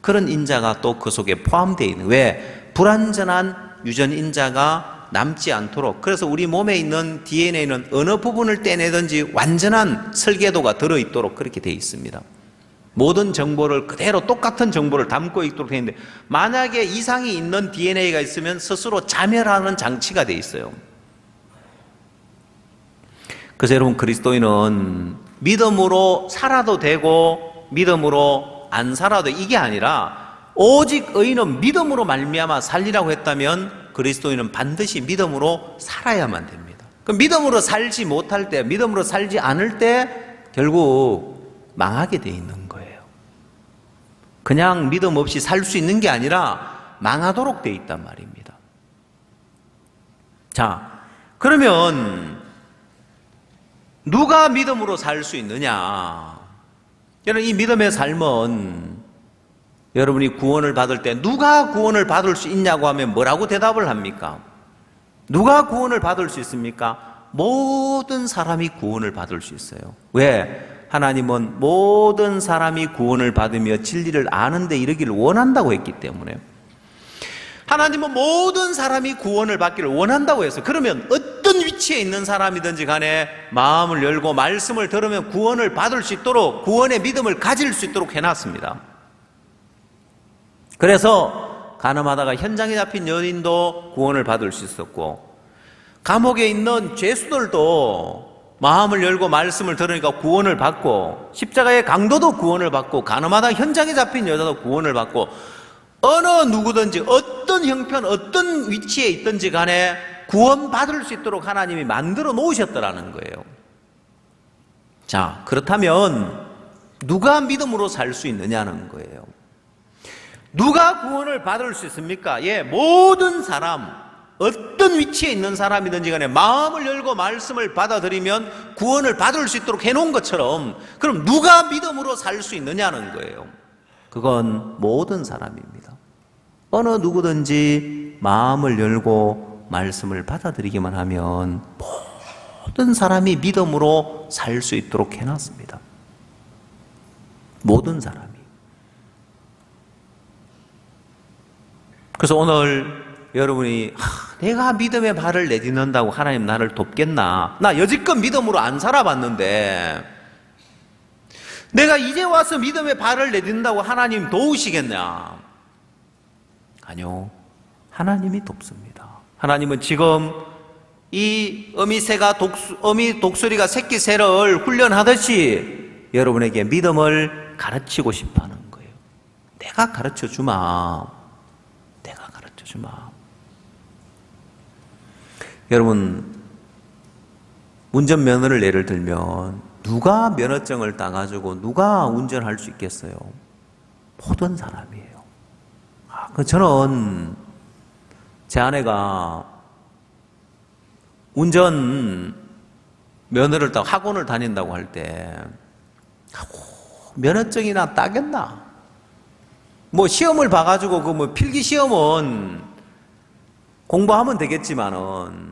A: 그런 인자가 또 그 속에 포함되어 있는, 왜? 불완전한 유전 인자가 남지 않도록. 그래서 우리 몸에 있는 DNA는 어느 부분을 떼내든지 완전한 설계도가 들어있도록 그렇게 되어 있습니다. 모든 정보를 그대로 똑같은 정보를 담고 있도록 되어 있는데 만약에 이상이 있는 DNA가 있으면 스스로 자멸하는 장치가 되어 있어요. 그래서 여러분, 그리스도인은 믿음으로 살아도 되고 믿음으로 안 살아도 이게 아니라 오직 의인은 믿음으로 말미암아 살리라고 했다면 그리스도인은 반드시 믿음으로 살아야만 됩니다. 그럼 믿음으로 살지 못할 때, 믿음으로 살지 않을 때 결국 망하게 돼 있는 거예요. 그냥 믿음 없이 살 수 있는 게 아니라 망하도록 돼 있단 말입니다. 자, 그러면 누가 믿음으로 살 수 있느냐? 여러분, 이 믿음의 삶은 여러분이 구원을 받을 때 누가 구원을 받을 수 있냐고 하면 뭐라고 대답을 합니까? 누가 구원을 받을 수 있습니까? 모든 사람이 구원을 받을 수 있어요. 왜? 하나님은 모든 사람이 구원을 받으며 진리를 아는 데 이르기를 원한다고 했기 때문에. 하나님은 모든 사람이 구원을 받기를 원한다고 해서, 그러면 어떤 위치에 있는 사람이든지 간에 마음을 열고 말씀을 들으면 구원을 받을 수 있도록, 구원의 믿음을 가질 수 있도록 해놨습니다. 그래서 간음하다가 현장에 잡힌 여인도 구원을 받을 수 있었고, 감옥에 있는 죄수들도 마음을 열고 말씀을 들으니까 구원을 받고, 십자가의 강도도 구원을 받고, 간음하다 현장에 잡힌 여자도 구원을 받고, 어느 누구든지 어떤 형편 어떤 위치에 있든지 간에 구원받을 수 있도록 하나님이 만들어 놓으셨더라는 거예요. 자, 그렇다면 누가 믿음으로 살 수 있느냐는 거예요. 누가 구원을 받을 수 있습니까? 예, 모든 사람, 어떤 위치에 있는 사람이든지 간에 마음을 열고 말씀을 받아들이면 구원을 받을 수 있도록 해놓은 것처럼, 그럼 누가 믿음으로 살 수 있느냐는 거예요. 그건 모든 사람입니다. 어느 누구든지 마음을 열고 말씀을 받아들이기만 하면 모든 사람이 믿음으로 살 수 있도록 해놨습니다. 모든 사람이. 그래서 오늘 여러분이 내가 믿음의 발을 내딛는다고 하나님 나를 돕겠나? 나 여지껏 믿음으로 안 살아봤는데 내가 이제 와서 믿음의 발을 내딛는다고 하나님 도우시겠냐? 아니요. 하나님이 돕습니다. 하나님은 지금 이 어미 독수리가 새끼 새를 훈련하듯이 여러분에게 믿음을 가르치고 싶어 하는 거예요. 내가 가르쳐 주마. 내가 가르쳐 주마. 여러분, 운전면허를 예를 들면 누가 면허증을 따가지고 누가 운전할 수 있겠어요? 모든 사람이에요. 저는 제 아내가 운전 면허를 따고 학원을 다닌다고 할 때 면허증이나 따겠나? 뭐 시험을 봐가지고 그 뭐 필기 시험은 공부하면 되겠지만은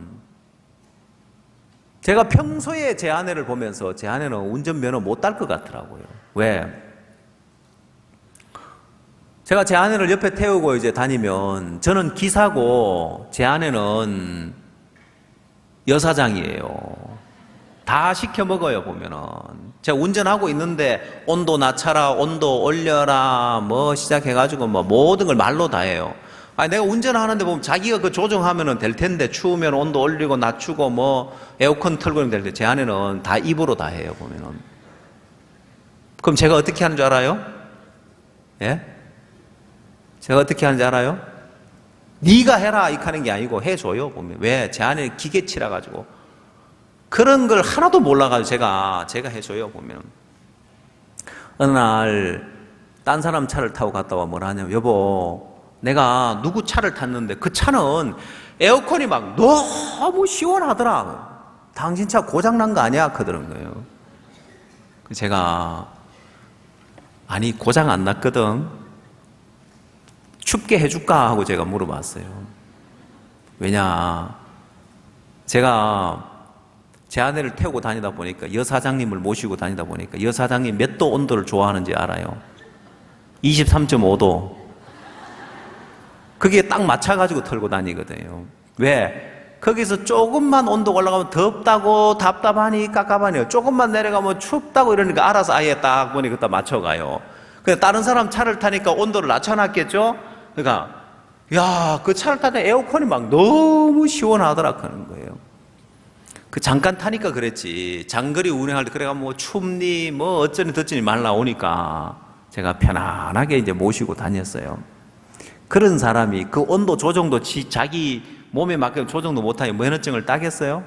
A: 제가 평소에 제 아내를 보면서 제 아내는 운전면허 못 딸 것 같더라고요. 왜? 제가 제 아내를 옆에 태우고 이제 다니면 저는 기사고 제 아내는 여사장이에요. 다 시켜 먹어요, 보면은. 제가 운전하고 있는데 온도 낮춰라, 온도 올려라, 뭐 시작해가지고 뭐 모든 걸 말로 다 해요. 아니, 내가 운전하는데 보면 자기가 그 조정하면 될 텐데 추우면 온도 올리고 낮추고 뭐 에어컨 틀고 될 텐데 제 아내는 다 입으로 다 해요, 보면은. 그럼 제가 어떻게 하는 줄 알아요? 예? 제가 어떻게 하는지 알아요? 네가 해라 이렇게 하는 게 아니고 해줘요. 보면 왜? 제 안에 기계치라 가지고 그런 걸 하나도 몰라가지고 제가 해줘요. 보면 어느 날 딴 사람 차를 타고 갔다 와 뭐라 하냐면 여보 내가 누구 차를 탔는데 그 차는 에어컨이 막 너무 시원하더라. 당신 차 고장난 거 아니야? 그러는 거예요. 제가 아니 고장 안 났거든. 춥게 해줄까 하고 제가 물어봤어요. 왜냐 제가 제 아내를 태우고 다니다 보니까 여사장님을 모시고 다니다 보니까 여사장님 몇 도 온도를 좋아하는지 알아요? 23.5도. 그게 딱 맞춰가지고 털고 다니거든요. 왜? 거기서 조금만 온도가 올라가면 덥다고 답답하니 깝깝하니요. 조금만 내려가면 춥다고 이러니까 알아서 아예 딱 보니 그다 맞춰가요. 근데 다른 사람 차를 타니까 온도를 낮춰놨겠죠? 그러니까 야, 그 차를 타다 에어컨이 막 너무 시원하더라 하는 거예요. 그 잠깐 타니까 그랬지. 장거리 운행할 때 그래가 뭐 춥니 뭐 어쩌니 저쩌니 말 나오니까 제가 편안하게 이제 모시고 다녔어요. 그런 사람이 그 온도 조정도 자기 몸에 맞게 조정도 못하니 면허증을 따겠어요?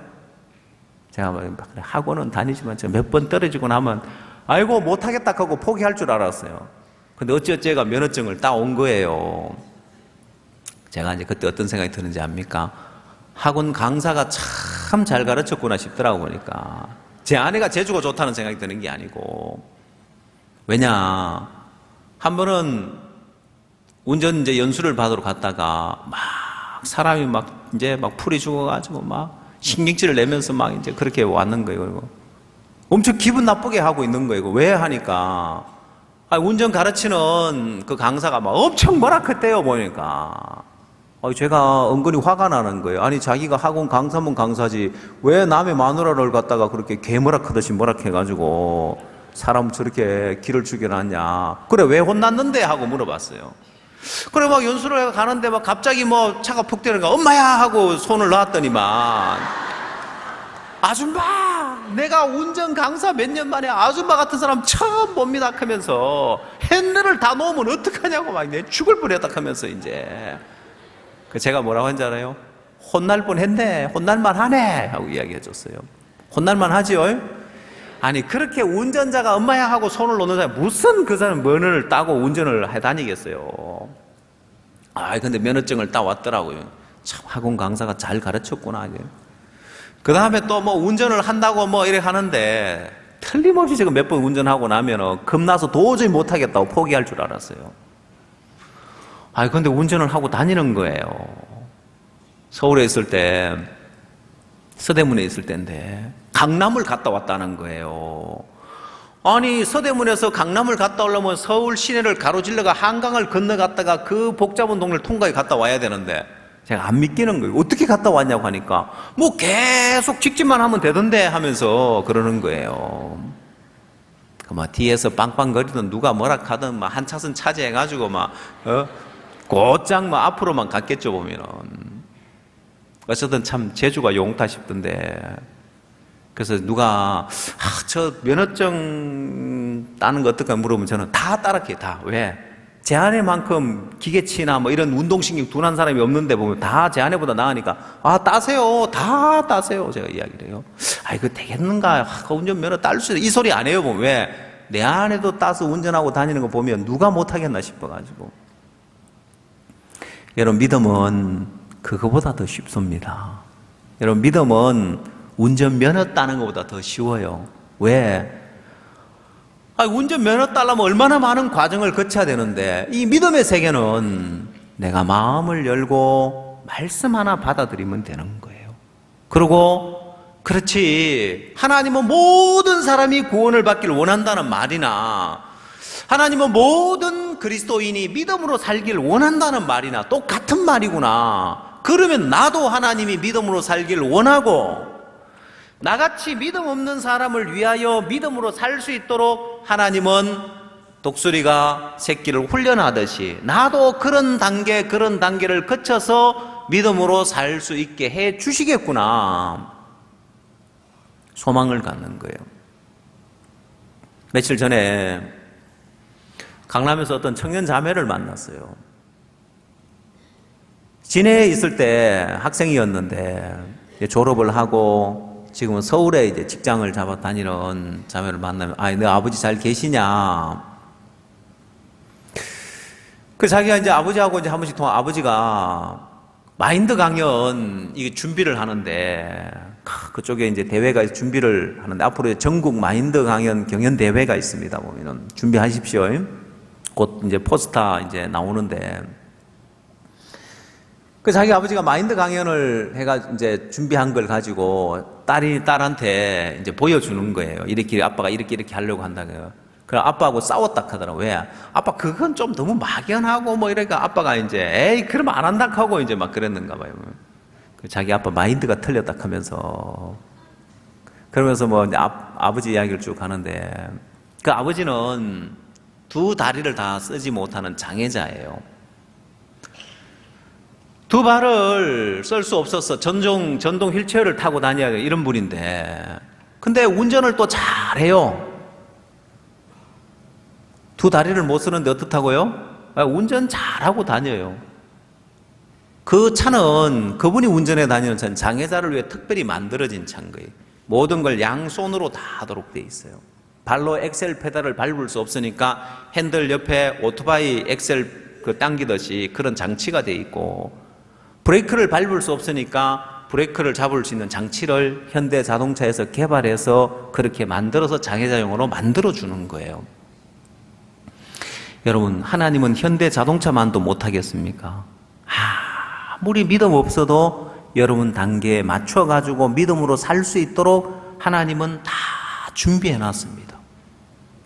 A: 제가 학원은 다니지만 몇 번 떨어지고 나면 아이고 못하겠다 하고 포기할 줄 알았어요. 근데 어찌어찌가 면허증을 따온 거예요. 제가 이제 그때 어떤 생각이 드는지 압니까? 학원 강사가 참 잘 가르쳤구나 싶더라고 보니까. 제 아내가 재주가 좋다는 생각이 드는 게 아니고. 왜냐, 한 번은 운전 이제 연수를 받으러 갔다가 막 사람이 막 이제 막 풀이 죽어가지고 막 신경질을 내면서 막 이제 그렇게 왔는 거예요. 그리고 엄청 기분 나쁘게 하고 있는 거예요. 왜 하니까 운전 가르치는 그 강사가 막 엄청 뭐라 그랬대요 보니까. 제가 은근히 화가 나는 거예요. 아니 자기가 학원 강사면 강사지 왜 남의 마누라를 갖다가 그렇게 개모락 하듯이 뭐락 해가지고 사람 저렇게 기를 죽여놨냐. 그래 왜 혼났는데 하고 물어봤어요. 그래 막 연수를 가는데 막 갑자기 뭐 차가 푹 때리니까 엄마야 하고 손을 놨더니만 아줌마 내가 운전 강사 몇 년 만에 아줌마 같은 사람 처음 봅니다 하면서 핸들을 다 놓으면 어떡하냐고 막 내 죽을 뻔했다 하면서 이제 제가 뭐라고 한지 알아요? 혼날 뻔했네 혼날만 하네 하고 이야기해 줬어요. 혼날만 하지요? 아니 그렇게 운전자가 엄마야 하고 손을 놓는 사람이 무슨 그 사람 면허를 따고 운전을 해 다니겠어요. 근데 면허증을 따왔더라고요. 참 학원 강사가 잘 가르쳤구나. 그 다음에 또 뭐 운전을 한다고 뭐 이래 하는데 틀림없이 지금 몇 번 운전하고 나면은 겁나서 도저히 못하겠다고 포기할 줄 알았어요. 근데 운전을 하고 다니는 거예요. 서울에 있을 때 서대문에 있을 때인데 강남을 갔다 왔다는 거예요. 아니 서대문에서 강남을 갔다 오려면 서울 시내를 가로질러가 한강을 건너갔다가 그 복잡한 동네를 통과해 갔다 와야 되는데 제가 안 믿기는 거예요. 어떻게 갔다 왔냐고 하니까 뭐 계속 직진만 하면 되던데 하면서 그러는 거예요. 막 뒤에서 빵빵거리던 누가 뭐라 하든 막 한 차선 차지해가지고 막 곧장 막 앞으로만 갔겠죠 보면은. 어쨌든 참 재주가 용타 싶던데. 그래서 누가 저 면허증 따는 거 어떨까 물어보면 저는 다 따라해요. 다. 왜? 제 아내만큼 기계치나 뭐 이런 운동신경 둔한 사람이 없는데 보면 다 제 아내보다 나으니까 따세요. 다 따세요. 제가 이야기를 해요. 이거 되겠는가? 운전면허 딸 수 있어. 이 소리 안 해요. 보면 왜? 내 아내도 따서 운전하고 다니는 거 보면 누가 못하겠나 싶어가지고. 여러분 믿음은 그거보다 더 쉽습니다. 여러분 믿음은 운전면허 따는 것보다 더 쉬워요. 왜? 운전면허 따려면 얼마나 많은 과정을 거쳐야 되는데 이 믿음의 세계는 내가 마음을 열고 말씀 하나 받아들이면 되는 거예요. 그리고 그렇지 하나님은 모든 사람이 구원을 받기를 원한다는 말이나 하나님은 모든 그리스도인이 믿음으로 살기를 원한다는 말이나 똑같은 말이구나. 그러면 나도 하나님이 믿음으로 살기를 원하고 나같이 믿음 없는 사람을 위하여 믿음으로 살 수 있도록 하나님은 독수리가 새끼를 훈련하듯이 나도 그런 단계를 거쳐서 믿음으로 살 수 있게 해 주시겠구나. 소망을 갖는 거예요. 며칠 전에 강남에서 어떤 청년 자매를 만났어요. 진해에 있을 때 학생이었는데 졸업을 하고 지금은 서울에 이제 직장을 잡아 다니는 자매를 만나면, 너 아버지 잘 계시냐? 그 자기가 이제 아버지하고 이제 한 번씩 아버지가 마인드 강연 이게 준비를 하는데, 그쪽에 이제 대회가 준비를 하는데, 앞으로 전국 마인드 강연 경연 대회가 있습니다. 보면은 준비하십시오. 곧 이제 포스터 이제 나오는데, 그 자기 아버지가 마인드 강연을 해가 이제 준비한 걸 가지고 딸한테 이제 보여주는 거예요. 이렇게 아빠가 이렇게 하려고 한다고요. 그래 아빠하고 싸웠다 하더라고. 왜? 아빠 그건 좀 너무 막연하고 뭐 이러니까 아빠가 이제 에이 그러면 안 한다 하고 이제 막 그랬는가 봐요. 자기 아빠 마인드가 틀렸다 하면서 그러면서 뭐 아버지 이야기를 쭉 하는데, 그 아버지는 두 다리를 다 쓰지 못하는 장애자예요. 두 발을 쓸 수 없어서 전동 휠체어를 타고 다녀야 돼요. 이런 분인데, 근데 운전을 또 잘해요. 두 다리를 못 쓰는데 어떻다고요? 운전 잘하고 다녀요. 그 차는 그분이 운전해 다니는 차는 장애자를 위해 특별히 만들어진 차인 거예요. 모든 걸 양손으로 다 하도록 돼 있어요. 발로 엑셀 페달을 밟을 수 없으니까 핸들 옆에 오토바이 엑셀 당기듯이 그런 장치가 돼 있고, 브레이크를 밟을 수 없으니까 브레이크를 잡을 수 있는 장치를 현대 자동차에서 개발해서 그렇게 만들어서 장애자용으로 만들어 주는 거예요. 여러분, 하나님은 현대 자동차만도 못하겠습니까? 아무리 믿음 없어도 여러분 단계에 맞춰가지고 믿음으로 살 수 있도록 하나님은 다 준비해 놨습니다.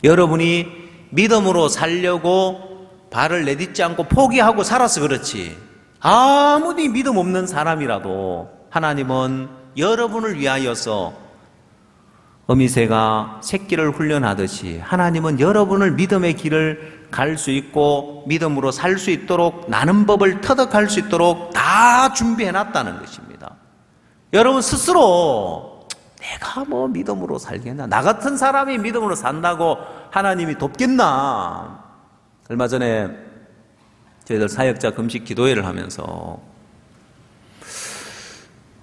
A: 여러분이 믿음으로 살려고 발을 내딛지 않고 포기하고 살아서 그렇지, 아무리 믿음 없는 사람이라도 하나님은 여러분을 위하여서 어미새가 새끼를 훈련하듯이 하나님은 여러분을 믿음의 길을 갈 수 있고 믿음으로 살 수 있도록, 나는 법을 터득할 수 있도록 다 준비해 놨다는 것입니다. 여러분 스스로 내가 뭐 믿음으로 살겠나, 나 같은 사람이 믿음으로 산다고 하나님이 돕겠나. 얼마 전에 저희들 사역자 금식 기도회를 하면서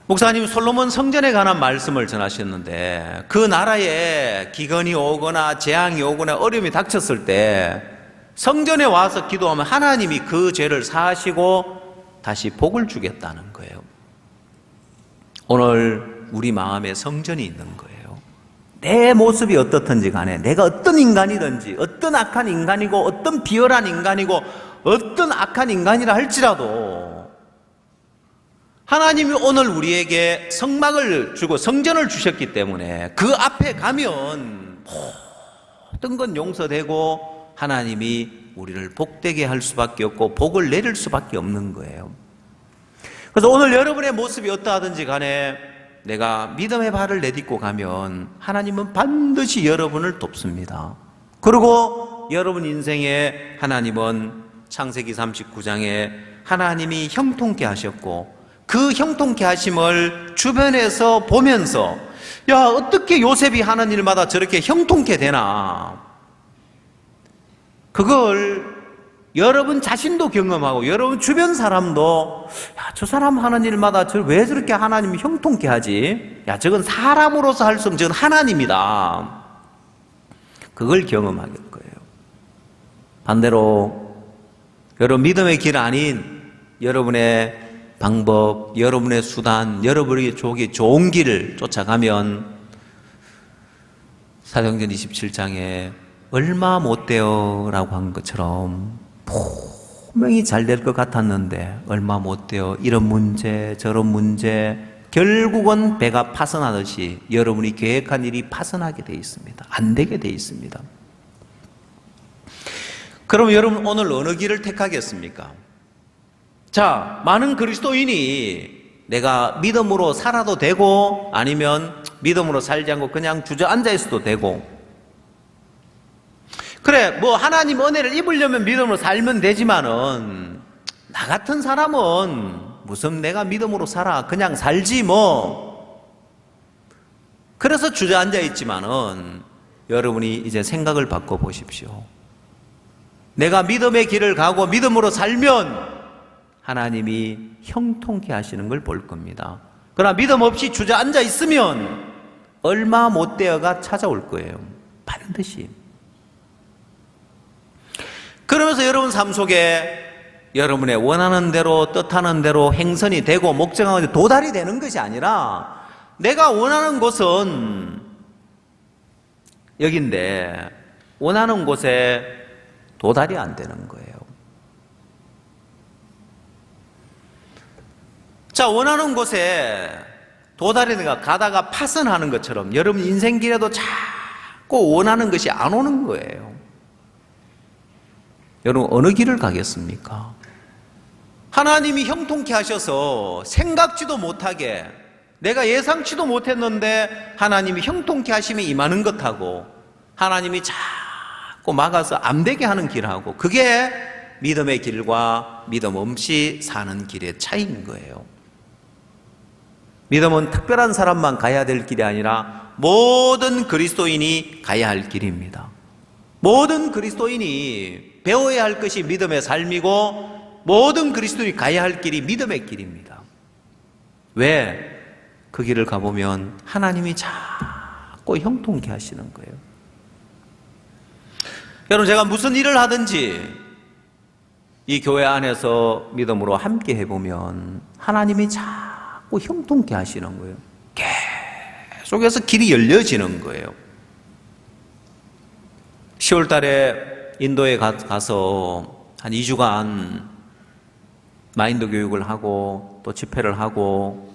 A: 목사님 솔로몬 성전에 관한 말씀을 전하셨는데, 그 나라에 기근이 오거나 재앙이 오거나 어려움이 닥쳤을 때 성전에 와서 기도하면 하나님이 그 죄를 사하시고 다시 복을 주겠다는 거예요. 오늘 우리 마음에 성전이 있는 거예요. 내 모습이 어떻든지 간에, 내가 어떤 인간이든지, 어떤 악한 인간이고 어떤 비열한 인간이고 어떤 악한 인간이라 할지라도 하나님이 오늘 우리에게 성막을 주고 성전을 주셨기 때문에 그 앞에 가면 모든 건 용서되고 하나님이 우리를 복되게 할 수밖에 없고 복을 내릴 수밖에 없는 거예요. 그래서 오늘 여러분의 모습이 어떠하든지 간에 내가 믿음의 발을 내딛고 가면 하나님은 반드시 여러분을 돕습니다. 그리고 여러분 인생에 하나님은 창세기 39장에 하나님이 형통케 하셨고, 그 형통케 하심을 주변에서 보면서 야, 어떻게 요셉이 하는 일마다 저렇게 형통케 되나, 그걸 여러분 자신도 경험하고 여러분 주변 사람도 야, 저 사람 하는 일마다 왜 저렇게 하나님이 형통케 하지? 야, 저건 사람으로서 할 수 없는, 저건 하나님이다. 그걸 경험하게 될 거예요. 반대로 여러분 믿음의 길 아닌 여러분의 방법, 여러분의 수단, 여러분이 좋은 길을 쫓아가면 사도행전 27장에 얼마 못돼요 라고 한 것처럼 분명히 잘 될 것 같았는데 얼마 못돼요, 이런 문제 저런 문제, 결국은 배가 파선하듯이 여러분이 계획한 일이 파선하게 되어 있습니다. 안 되게 되어 있습니다. 그럼 여러분 오늘 어느 길을 택하겠습니까? 자, 많은 그리스도인이 내가 믿음으로 살아도 되고 아니면 믿음으로 살지 않고 그냥 주저앉아 있어도 되고, 그래 뭐 하나님 은혜를 입으려면 믿음으로 살면 되지만은 나 같은 사람은 무슨 내가 믿음으로 살아, 그냥 살지 뭐. 그래서 주저앉아 있지만은 여러분이 이제 생각을 바꿔보십시오. 내가 믿음의 길을 가고 믿음으로 살면 하나님이 형통케 하시는 걸 볼 겁니다. 그러나 믿음 없이 주저앉아 있으면 얼마 못 되어가 찾아올 거예요. 반드시. 그러면서 여러분 삶 속에 여러분의 원하는 대로 뜻하는 대로 행선이 되고 목적하고 도달이 되는 것이 아니라 내가 원하는 곳은 여긴데 원하는 곳에 도달이 안 되는 거예요. 자, 원하는 곳에 도달이 가다가 파선하는 것처럼 여러분 인생길에도 자꾸 원하는 것이 안 오는 거예요. 여러분 어느 길을 가겠습니까? 하나님이 형통케 하셔서 생각지도 못하게 내가 예상치도 못했는데 하나님이 형통케 하심이 임하는 것하고 하나님이 자꾸 막아서 안 되게 하는 길하고 그게 믿음의 길과 믿음 없이 사는 길의 차이인 거예요. 믿음은 특별한 사람만 가야 될 길이 아니라 모든 그리스도인이 가야 할 길입니다. 모든 그리스도인이 배워야 할 것이 믿음의 삶이고 모든 그리스도인이 가야 할 길이 믿음의 길입니다. 왜? 그 길을 가보면 하나님이 자꾸 형통케 하시는 거예요. 여러분 제가 무슨 일을 하든지 이 교회 안에서 믿음으로 함께 해보면 하나님이 자꾸 형통케 하시는 거예요. 계속해서 길이 열려지는 거예요. 10월 달에 인도에 가서 한 2주간 마인드 교육을 하고 또 집회를 하고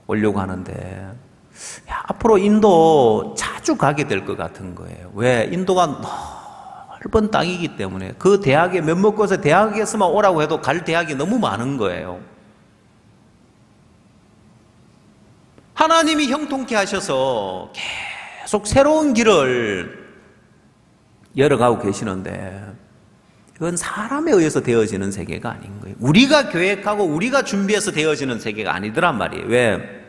A: 오려고 하는데 앞으로 인도 자주 가게 될 것 같은 거예요. 왜? 인도가 넓은 땅이기 때문에 그 대학에 몇몇 곳에 대학에서만 오라고 해도 갈 대학이 너무 많은 거예요. 하나님이 형통케 하셔서 계속 새로운 길을 열어가고 계시는데 이건 사람에 의해서 되어지는 세계가 아닌 거예요. 우리가 계획하고 우리가 준비해서 되어지는 세계가 아니더란 말이에요. 왜?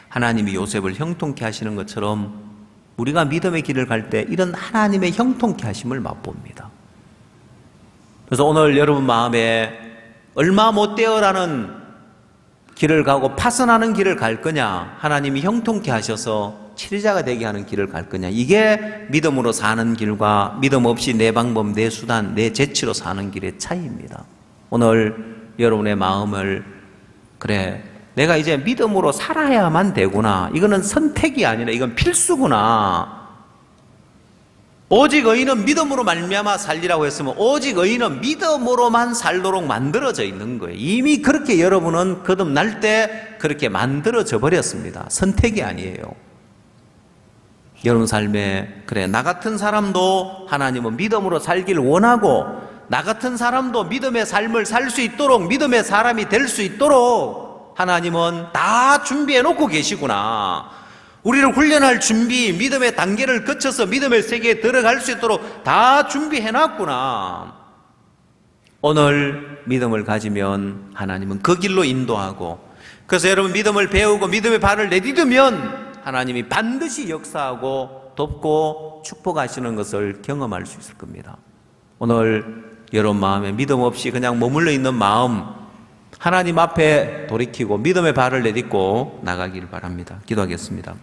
A: 하나님이 요셉을 형통케 하시는 것처럼 우리가 믿음의 길을 갈 때 이런 하나님의 형통케 하심을 맛봅니다. 그래서 오늘 여러분 마음에 얼마 못 되어라는 길을 가고 파선하는 길을 갈 거냐, 하나님이 형통케 하셔서 치리자가 되게 하는 길을 갈 거냐, 이게 믿음으로 사는 길과 믿음 없이 내 방법, 내 수단, 내 재치로 사는 길의 차이입니다. 오늘 여러분의 마음을 그래, 내가 이제 믿음으로 살아야만 되구나, 이거는 선택이 아니라 이건 필수구나, 오직 의인은 믿음으로 말미암아 살리라고 했으면 오직 의인은 믿음으로만 살도록 만들어져 있는 거예요. 이미 그렇게 여러분은 거듭날 때 그렇게 만들어져 버렸습니다. 선택이 아니에요. 여러분 삶에 그래, 나 같은 사람도 하나님은 믿음으로 살기를 원하고 나 같은 사람도 믿음의 삶을 살 수 있도록, 믿음의 사람이 될 수 있도록 하나님은 다 준비해 놓고 계시구나, 우리를 훈련할 준비, 믿음의 단계를 거쳐서 믿음의 세계에 들어갈 수 있도록 다 준비해 놨구나. 오늘 믿음을 가지면 하나님은 그 길로 인도하고, 그래서 여러분 믿음을 배우고 믿음의 발을 내디디면 하나님이 반드시 역사하고 돕고 축복하시는 것을 경험할 수 있을 겁니다. 오늘 여러분 마음에 믿음 없이 그냥 머물러 있는 마음, 하나님 앞에 돌이키고 믿음의 발을 내딛고 나가기를 바랍니다. 기도하겠습니다.